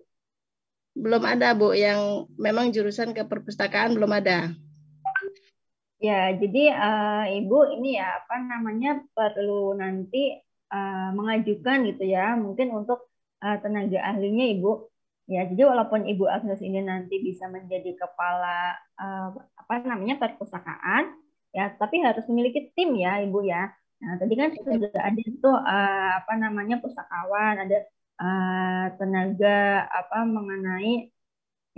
Speaker 5: Belum ada, Bu. Yang memang jurusan ke perpustakaan belum ada.
Speaker 1: Ya, jadi Ibu ini ya apa namanya perlu nanti mengajukan gitu ya, mungkin untuk tenaga ahlinya Ibu. Ya, jadi walaupun Ibu Agnes ini nanti bisa menjadi kepala apa namanya perpustakaan, ya, tapi harus memiliki tim ya, Ibu ya. Nah, tadi kan sudah ada itu apa namanya pustakawan, ada tenaga apa mengenai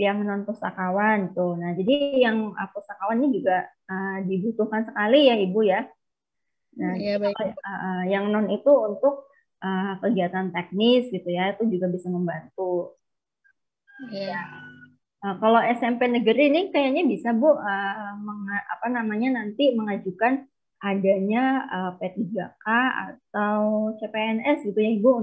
Speaker 1: yang non pustakawan tuh. Nah, jadi yang pustakawan ini juga dibutuhkan sekali ya, Ibu ya. Nah,
Speaker 5: Ya, baik.
Speaker 1: yang non itu untuk kegiatan teknis gitu ya, itu juga bisa membantu.
Speaker 5: Ya.
Speaker 1: Kalau SMP negeri ini kayaknya bisa Bu apa namanya nanti mengajukan adanya P3K atau CPNS gitu ya Ibu untuk